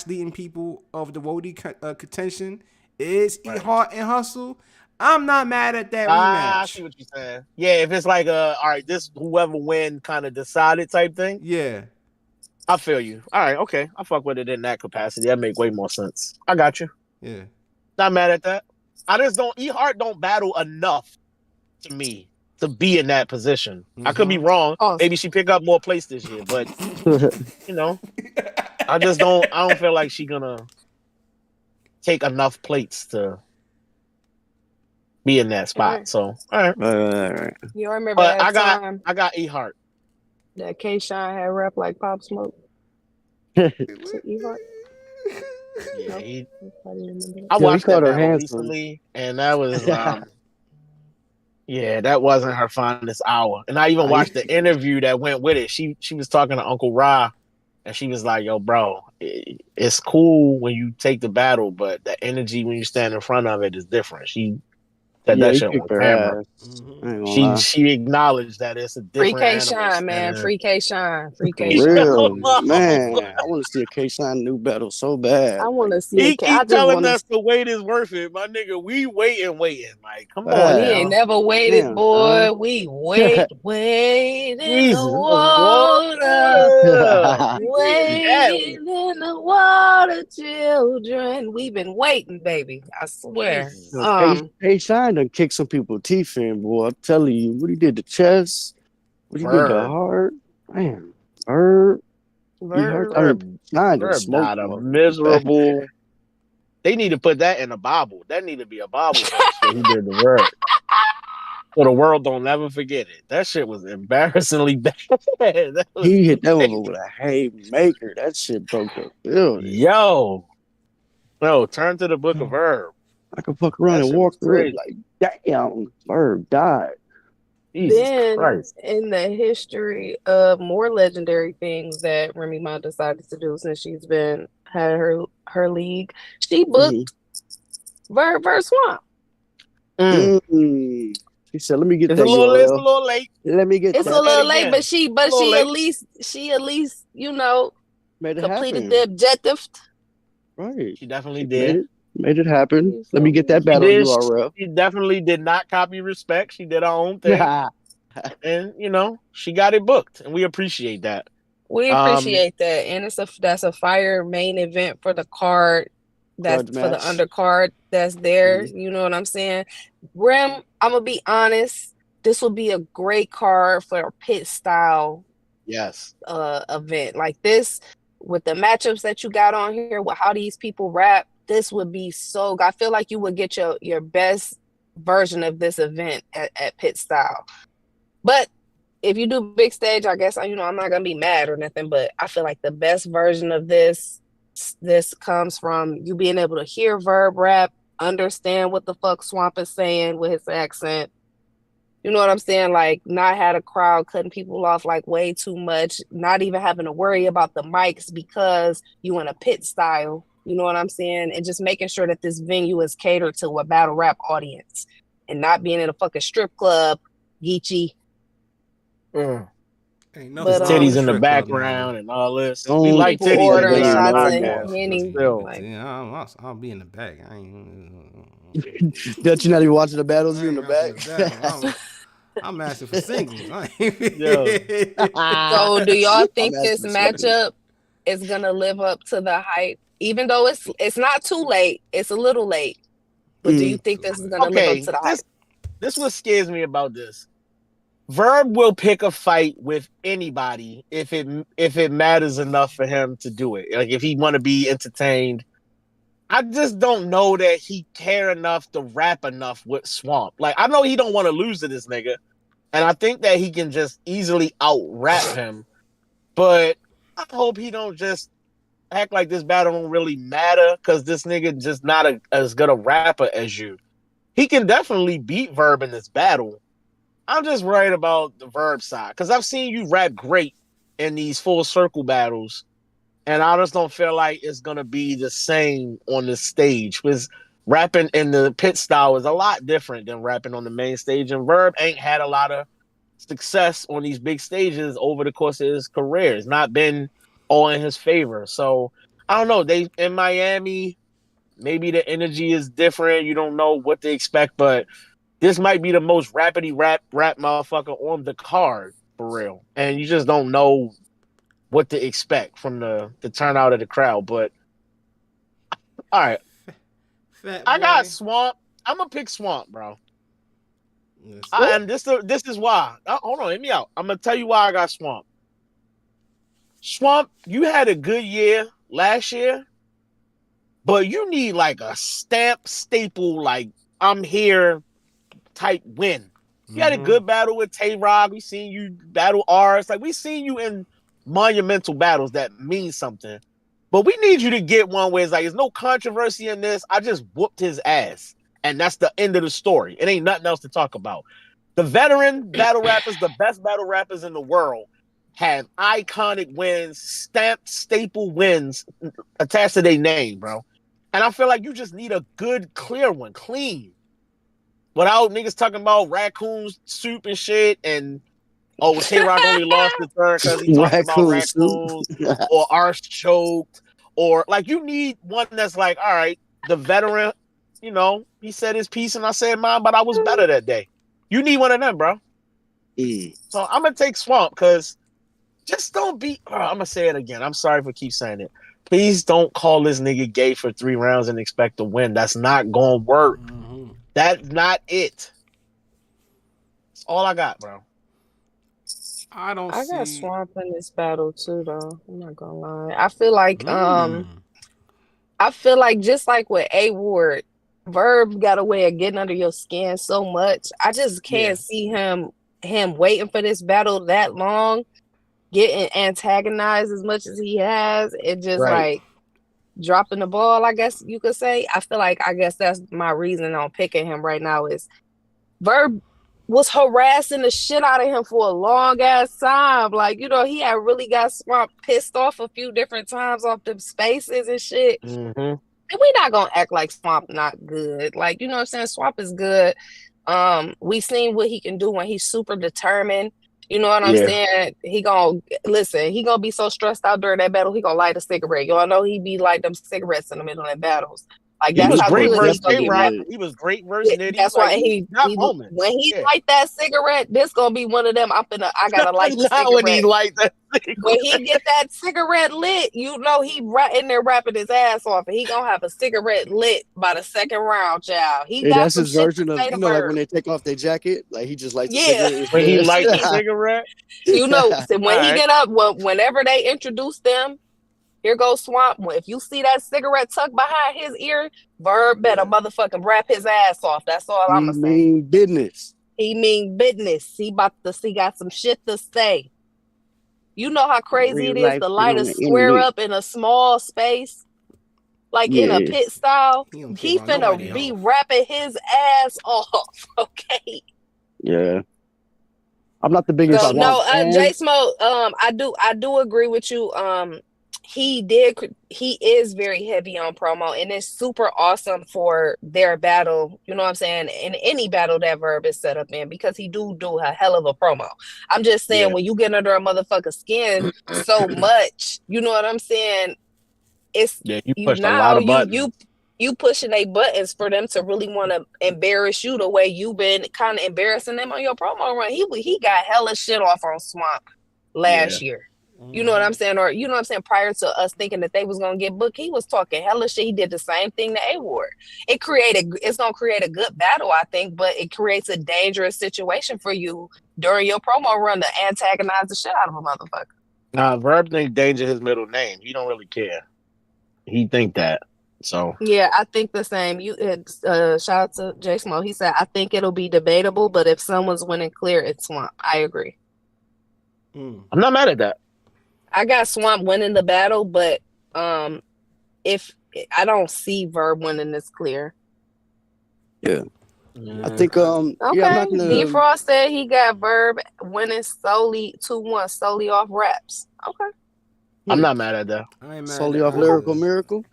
leading people of the Woty contention is E Hart and Hustle, I'm not mad at that rematch. I see what you're saying. Yeah, if it's like all right, this whoever win kind of decided type thing. Yeah. I feel you. All right, okay. I fuck with it in that capacity. That make way more sense. I got you. Yeah. Not mad at that. I just don't. E Hart don't battle enough to me to be in that position. I could be wrong. Maybe she pick up more plates this year, but I just don't. I don't feel like she gonna take enough plates to be in that spot. Right. So all right. You remember that time? I got E Hart. That K-Shine had rap like Pop Smoke. E Hart. Yeah, I watched that battle recently, and that was that wasn't her finest hour. And I even watched the interview that went with it. She was talking to Uncle Ra, and she was like, "Yo, bro, it's cool when you take the battle, but the energy when you stand in front of it is different." She Said that he shit on kicked her camera. ass. Mhm. I ain't gonna lie. She acknowledged that it's a Free different K animal. Shine, man. Free K Shine. Free K For Shine. real, man. I want to see a K-Shine new battle so bad. I want to see He a K. I keep just telling want to. us the wait is worth it, my nigga. We waiting. Like, come on We ain't now. never waited, Damn, son. boy. We wait in the Jesus, water. water. Yeah. Wait in the water, children. We've been waiting, baby. I swear. Jesus. Yo, K-Shine done kicked some people's teeth in, boy. I'm telling you, what he did to Chess, what he did to Verb. Hart, man. Verb, he hurt. I Verb. mean, Shine done Verb smoked died a motherfuckers bad. miserable. They need to put that in a Bible. That need to be a Bible verse what he did to Verb. So the world don't never forget it. That shit was embarrassingly bad. That was He hit that crazy. one with a haymaker. That shit broke the building. Yo. No, turn to the book of Verb. I could fuck around That and shit walk was through it crazy. like, damn, Verb died. Jesus Then, Christ. in the history of more legendary things that Remy Ma decided to do since she's been had her league, she booked Verb vs. Swamp. Mm. He said, "Let me get It's that a URL. little late. Let me get It's that." a little Say it late, again. but she A little at late. least Made it completed happen. the objective. Right. She definitely Made did. it. Made it happen. You Let feel me get me? that She battle did. URL. She definitely did not copy respect. She did her own thing. And she got it booked. And we appreciate that. We Um, appreciate that, and that's a fire main event for the card. That's Grudge for the match. undercard that's there. You know what I'm saying? Rem, I'm gonna be honest. This will be a great card for a pit style yes. event like this with the matchups that you got on here with how these people rap. This would be so. I feel like you would get your best version of this event at pit style, but if you do big stage, I guess I'm not gonna be mad or nothing, but I feel like the best version of this comes from you being able to hear Verb rap, understand what the fuck Swamp is saying with his accent. You know what I'm saying? Like not had a crowd cutting people off like way too much, not even having to worry about the mics because you in a pit style. You know what I'm saying? And just making sure that this venue is catered to a battle rap audience and not being in a fucking strip club, Geechee. Ain't But nothing wrong with Titties a in the strip club now. background and all this. We Don't like people titties in ordering this say shots of podcast, no. but Henny. still. Like, I'll be in the back. I ain't. That you not even watching the battles, I you in ain't the watching back. the battle. I'm asking for singles. I Yo. so do y'all I'm think this asking something. matchup is gonna live up to the hype? Even though it's not too late, it's a little late. But do you think this is gonna live up Okay, to the hype? this what scares me about this. Verb will pick a fight with anybody if it matters enough for him to do it. Like if he want to be entertained. I just don't know that he care enough to rap enough with Swamp. Like I know he don't want to lose to this nigga, and I think that he can just easily out rap him. But I hope he don't just act like this battle don't really matter because this nigga just not as good a rapper as you. He can definitely beat Verb in this battle. I'm just worried about the Verb side because I've seen you rap great in these full circle battles, and I just don't feel like it's gonna be the same on the stage. Because rapping in the pit style is a lot different than rapping on the main stage, and Verb ain't had a lot of success on these big stages over the course of his career. It's not been all in his favor. So I don't know. They in Miami, maybe the energy is different. You don't know what to expect, but this might be the most rapidy rap motherfucker on the card for real. And you just don't know what to expect from the turnout of the crowd. But all right. Fat I got boy. Swamp. I'm gonna pick Swamp, bro. Listen. And this is why. Hold on, hit me out. I'm gonna tell you why I got Swamp. Swamp, you had a good year last year, but you need like a stamp staple, like I'm here type win. You had a good battle with Tay Rock. We seen you battle R's. Like we seen you in monumental battles that mean something. But we need you to get one where it's like there's no controversy in this. I just whooped his ass. And that's the end of the story. It ain't nothing else to talk about. The veteran battle rappers, the best battle rappers in the world, have iconic wins, stamped staple wins attached to their name, bro. And I feel like you just need a good, clear one, clean. without niggas talking about raccoon soup and shit, and Shay Rack only lost the third because he talked about raccoons or arse choked, or like you need one that's like, all right, the veteran, you know, he said his piece and I said mine, but I was better that day. You need one of them, bro. So I'm gonna take Swamp because just don't be. I'm gonna say it again. I'm sorry for keep saying it. Please don't call this nigga gay for 3 rounds and expect to win. That's not gonna work. Mm-hmm. That's not it. That's all I got, bro. I got Swamp in this battle too, though. I'm not gonna lie. I feel like just like with A Ward, Verb got a way of getting under your skin so much. I just can't see him waiting for this battle that long, getting antagonized as much as he has, and just like dropping the ball, I guess you could say. I guess that's my reason on picking him right now is Verb was harassing the shit out of him for a long ass time. Like, you know, he had really got Swamp pissed off a few different times off them spaces and shit. Mm-hmm. And we not gonna act like Swamp not good. Like, you know what I'm saying? Swamp is good. We seen what he can do when he's super determined. You know what I'm saying? He gonna be so stressed out during that battle, he gonna light a cigarette. Y'all know he be like them cigarettes in the middle of the battles. Like that's how good he was great versus Nitty. That's why when he light that cigarette, this gonna be one of them. I gotta light the cigarette. When he light that cigarette. When he get that cigarette lit, you know he in there rapping his ass off, and he gonna have a cigarette lit by the second round, child. That's his version of, you know, like when they take off their jacket, like he just lights the cigarette. When he light the cigarette, you know, when he get up, whenever they introduce them. Here goes Swamp. If you see that cigarette tucked behind his ear, Verb better motherfucking rap his ass off. That's all I'm gonna say. He mean business. He got some shit to say. You know how crazy it is to light a square up in a small space, like in a pit style. He finna be rapping his ass off. Okay. Yeah. I'm not the biggest. J Smoke. I do agree with you. He is very heavy on promo, and it's super awesome for their battle. You know what I'm saying? In any battle that Verb is set up in, because he do a hell of a promo. I'm just saying, when you get under a motherfucker's skin so much, you know what I'm saying? It's you push a lot of buttons. You pushing their buttons for them to really want to embarrass you the way you've been kind of embarrassing them on your promo run. He got hella shit off on Swamp last year. You know what I'm saying? Or, you know what I'm saying? Prior to us thinking that they was going to get booked, he was talking hella shit. He did the same thing to A-Ward. It's going to create a good battle, I think, but it creates a dangerous situation for you during your promo run to antagonize the shit out of a motherfucker. Nah, Verb think Danger his middle name. He don't really care. He think that. So yeah, I think the same. Shout out to J Smo. He said, I think it'll be debatable, but if someone's winning clear, it's Swamp. I agree. I'm not mad at that. I got Swamp winning the battle, but if I don't see Verb winning this clear. Yeah. I think okay. D-Frost said he got Verb winning solely 2-1 solely off raps. Okay. I'm not mad at that. Solely off Lyrical Miracle.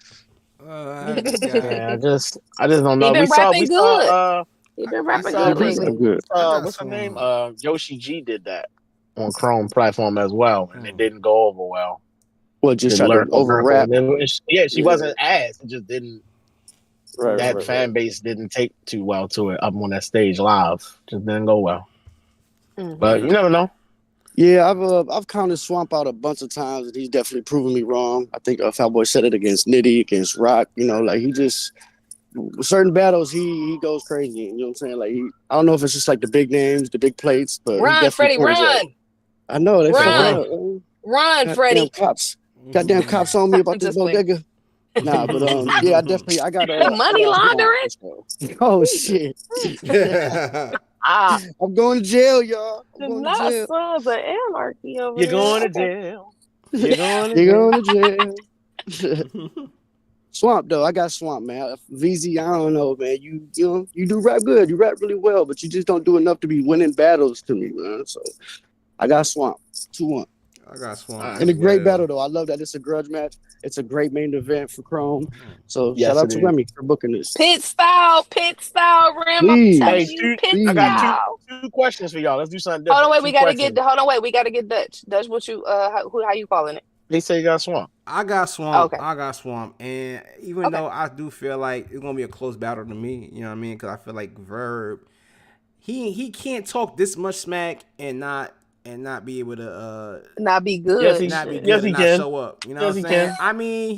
I just don't know. He been rapping good. He been rapping good. What's her name? Yoshi G did that on Chrome platform as well, and it didn't go over well. Well, just trying to over rap. She wasn't ass. It just didn't. That fan base didn't take too well to it up on that stage live. Just didn't go well. Mm-hmm. But you never know. Yeah, I've counted Swamp out a bunch of times, and he's definitely proven me wrong. I think Fatboy said it against Nitty, against Rock. You know, like he just certain battles he goes crazy. You know what I'm saying? Like I don't know if it's just like the big names, the big plates, but run, Freddie, run. I know they run, Freddie. Goddamn cops on me about this bodega. Nah, but yeah, I got money laundering. Oh shit. I'm going to jail, y'all. I'm going to jail. Sons of anarchy over You're going to jail. You're going to jail. Swamp though, I got Swamp, man. VZ, I don't know, man. You do rap good. You rap really well, but you just don't do enough to be winning battles to me, man. So I got Swamp 2-1. I got Swamp. In a great battle though. I love that it's a grudge match. It's a great main event for Chrome. So Yes, shout out it to is. Remy for booking this. Pit style, Rim. Please. I'm telling Hey, you, pit I got style. two questions for y'all. Let's do something Hold different. on, wait, Two we gotta questions. get Dutch. Dutch, what you how you calling it? They say you got Swamp. I got Swamp. Okay. I got Swamp. And even though I do feel like it's gonna be a close battle to me, you know what I mean? Because I feel like Verb, he can't talk this much smack and not be able to not be good. Yes, he not can. show up. You know Yes, what I'm he saying? can. I mean,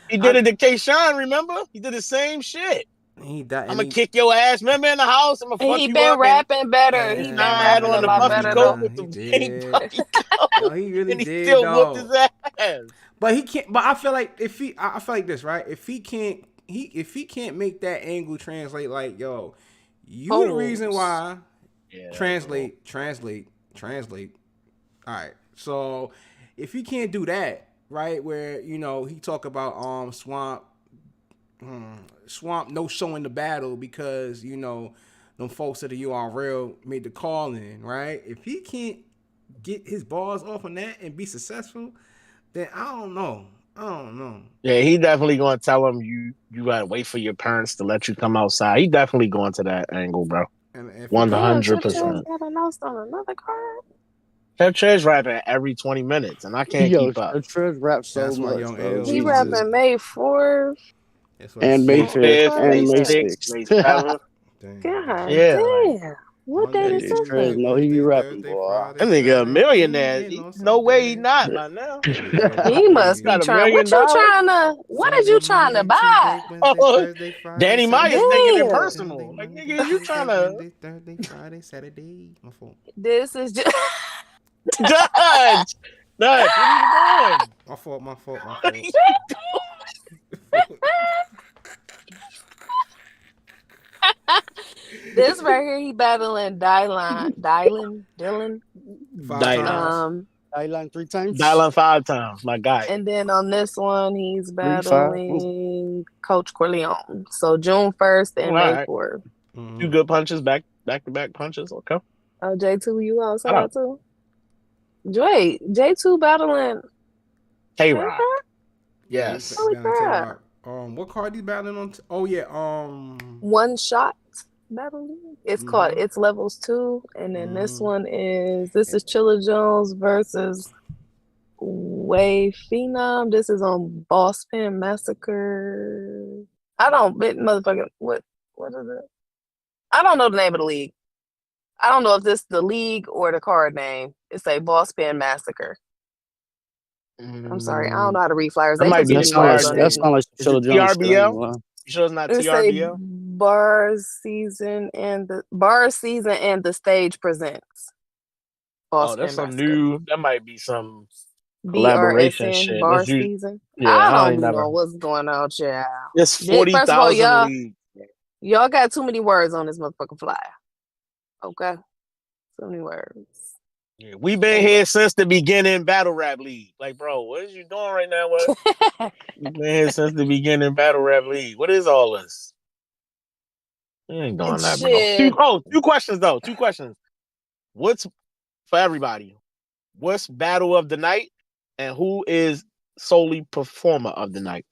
he did it to K-Shine, remember? He did the same shit. I'm gonna kick your ass. Remember in the house? I'm gonna fuck you up. He been rapping better. He He been had rapping on a the lot puffy better coat though. with the big did. puffy coat. Yo, he really and he did, still though. whooped his ass. But he can't. But I feel like I feel like this, right? If he can't make that angle translate, like, yo, you the reason why. Yeah, Translate. All right. So if he can't do that, right, where he talk about Swamp no showing the battle because them folks at the URL made the call in, right? If he can't get his balls off on that and be successful, then I don't know. Yeah, he definitely gonna tell him you gotta wait for your parents to let you come outside. He definitely going to that angle, bro. 100%. Chef Ched's rapping every 20 minutes, and I can't keep up. Chef Ched's rap so That's why much. Young Bro. L. He rapping May 4th. And May 5th. And May 6th. May 7th. God Yeah, damn. What day is that? No, he be rapping, boy. That nigga a millionaire. No way he not by now. He must be trying. What is you trying to buy? Danny Myers thinking it personal. Like, nigga, is you trying to Wednesday, Thursday, Friday, Saturday? My fault. This is just Dutch, what are you doing? My fault. What are you this right here. He battling Dylan. Dylan 3 times. Dylan 5 times, my guy. And then on this one, he's battling Coach Corleone. So June 1st and May 4th. 2 good punches, back to back punches. Okay. Oh, J2, you on side too? Wait, J2 battling Shay Rack. Yes. Holy crap. What card he battling on? Oh yeah. One shot battle. It's called It's Levels 2, and then this is Chilla Jones versus Way Phenom. This is on Boss Pen Massacre. Motherfucker. What is it? I don't know the name of the league. I don't know if this is the league or the card name. It's a Boss Pen Massacre. I'm sorry, I don't know how to read flyers. That might be That's not like Chilla Jones. TRBL. You sure it's not TRBL? Bar season and the stage presents. That's some new. That might be some collaboration shit. Bar season. Yeah, I don't know what's going on, child. It's 40,000 leagues. Y'all got too many words on this motherfucking flyer. Okay, so many words. Yeah, we've been here since the beginning battle rap league. Like, bro, what is you doing right now? We've been here since the beginning battle rap league. What is all this? You ain't doing that, bro. Two questions though. 2 questions. What's for everybody? What's battle of the night, and who is solely performer of the night?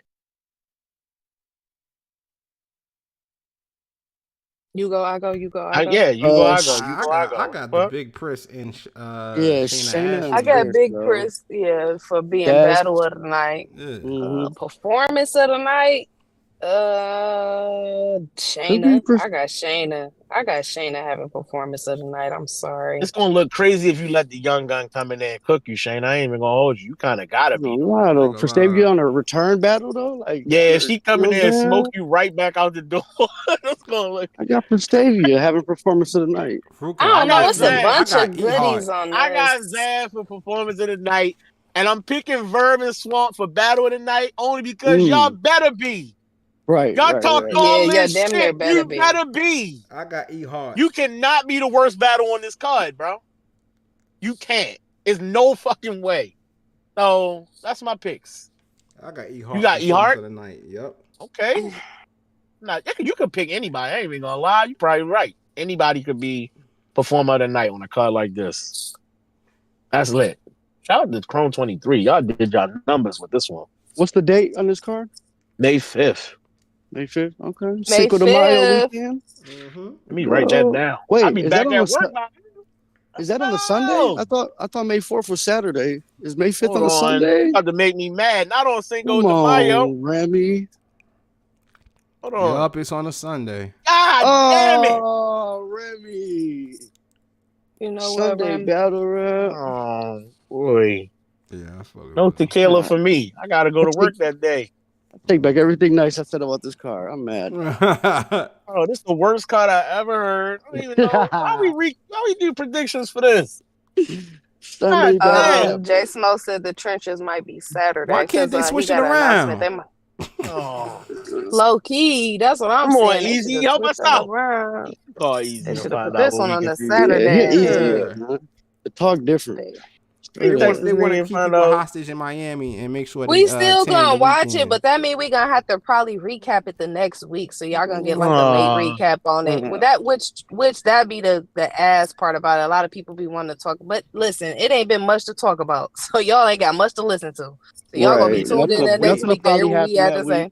You go, I go, you go, I go. Yeah, you go, I go. I got the Big Chris and Shayna. I got Big Chris, for being battle of the night. Performance of the night. Shayna. I got Shayna having performance of the night. I'm sorry. It's gonna look crazy if you let the young gun come in there and cook you, Shayna. I ain't even gonna hold you. You kind of gotta be. For Pravia on a return battle though, if she come in there and smoke you right back out the door, that's gonna look. I got Pravia having performance of the night. I don't know. It's a bunch of goodies on this. I got Zan for performance of the night, and I'm picking Verb and Swamp for battle of the night only because y'all better be. Right. Y'all talk all this shit. You better be. I got Hart. You cannot be the worst battle on this card, bro. You can't. There's no fucking way. So that's my picks. I got Hart. You got Hart for the night. Yep. Okay. Now you could pick anybody. I ain't even gonna lie. You're probably right. Anybody could be performer of the night on a card like this. That's lit. Shout out to Chrome 23. Y'all did y'all numbers with this one. What's the date on this card? May 5th. May 5th. Okay. May Cinco de Mayo 5th. weekend. Let me write that down. Wait, I'll be back at work. Is that on a Sunday? I thought May 4th was Saturday. Is May 5th on a Sunday? About to make me mad. Not on Cinco Come de Mayo. on, Remy. Hold on. Yup, it's on a Sunday. God damn it. Oh, Remy. You know Sunday what, battle rap. Oh, boy. Yeah, no tequila for me. I got to go to work that day. I take back everything nice I said about this car. I'm mad. Oh, this is the worst card I ever heard. I don't even know. Why we do predictions for this? Sunday battle. Jay Smo said the trenches might be Saturday. Why can't they switch it around? Low key, that's what I'm saying. Come on, easy, help us out. Oh, easy. They should have put this one on the Saturday. Yeah. The talk different. They want to keep people hostage in Miami and make sure we still gonna watch it, but that means we gonna have to probably recap it the next week. So y'all gonna get like a late recap on it. With that, which that be the ass part about it. A lot of people be wanting to talk, but listen, it ain't been much to talk about, so y'all ain't got much to listen to. So y'all gonna be tuned in that next week. That we had to say.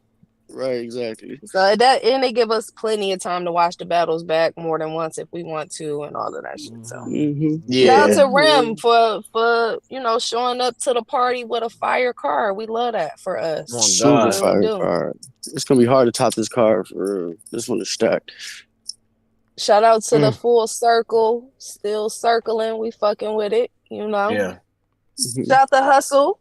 Right, exactly. So that, and they give us plenty of time to watch the battles back more than once if we want to, and all of that shit. So shout out to Rem for showing up to the party with a fire car. We love that for us. Super fire car. It's gonna be hard to top this car for real. This one is stacked. Shout out to the full circle, still circling. We fucking with it, Yeah. Shout out to Hustle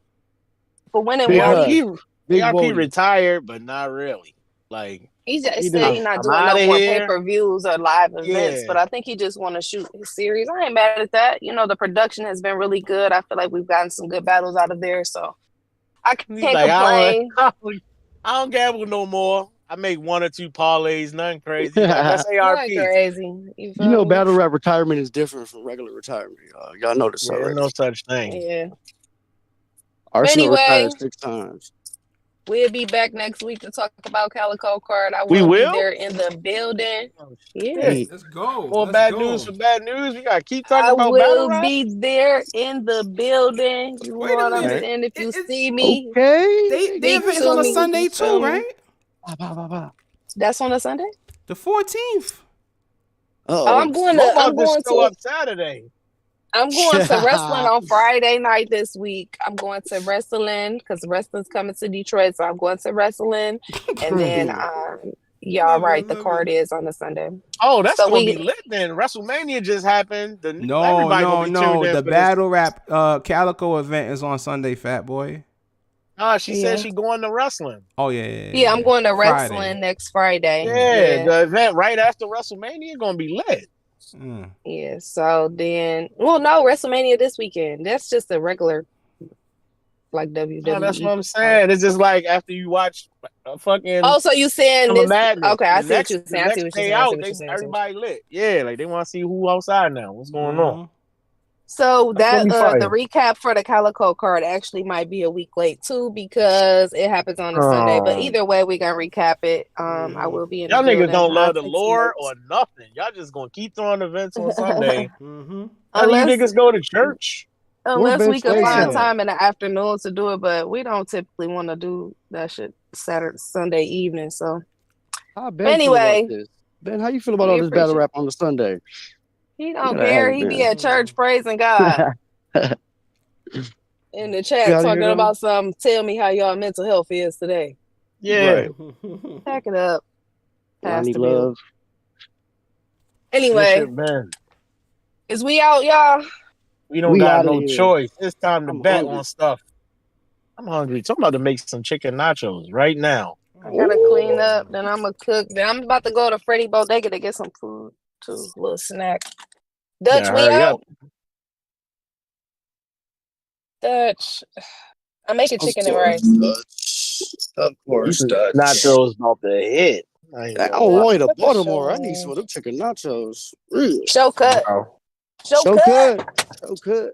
for winning Woty. BRP retired, but not really. Like he just said he's not doing no more pay-per-views or live events, but I think he just want to shoot his series. I ain't mad at that. The production has been really good. I feel like we've gotten some good battles out of there, so I can't complain. I don't gamble no more. I make 1 or 2 parlays, nothing crazy. That's ARP. Crazy. Battle rap retirement is different from regular retirement. Y'all know this already. There's no such thing. Yeah. Arsenal retired 6 times. We'll be back next week to talk about Calico Card. I will be there in the building. Yeah, let's go. More bad news for bad news. We gotta keep talking about battle rap. I will be there in the building. You know what I'm saying? If you see me, they event is on a Sunday too, right? That's on a Sunday. The 14th. I'm going to up Saturday. I'm going to wrestling on Friday night this week. I'm going to wrestling because wrestling's coming to Detroit, so I'm going to wrestling, and then the card is on the Sunday. Oh, that's gonna be lit then. WrestleMania just happened. No. The battle rap Calico event is on Sunday, Fat Boy. She said she going to wrestling. Oh yeah. I'm going to wrestling next Friday. Yeah, the event right after WrestleMania gonna be lit. Yeah, so then WrestleMania this weekend. That's just a regular WWE. No, that's what I'm saying. It's just like after you watch fucking so you saying this Madness, okay, I see what you're saying. Everybody lit. Yeah, like they want to see who outside now. What's going on? So that the recap for the Calico card actually might be a week late too because it happens on a Sunday. But either way, we gonna recap it. I will be in. Y'all niggas don't love the lore or nothing. Y'all just gonna keep throwing events on Sunday. Unless you niggas go to church. Unless we can find time in the afternoon to do it, but we don't typically want to do that shit Sunday evening. So anyway, Ben, how you feel about all this battle rap on the Sunday? He don't care. He be at church praising God. In the chat talking about something. Tell me how y'all mental health is today. Yeah. Pack it up. Pastor love. Anyway, is we out, y'all? We don't got no choice. It's time to bet on stuff. I'm hungry. So I'm about to make some chicken nachos right now. I gotta clean up. Then I'm gonna cook. Then I'm about to go to Freddy Bodega to get some food too. A little snack. Dutch, we out. Dutch, I'm making chicken and rice. Of course, Dutch. Nachos about to hit. I don't want to Baltimore. I need some of them chicken nachos. Show cut. Show cut.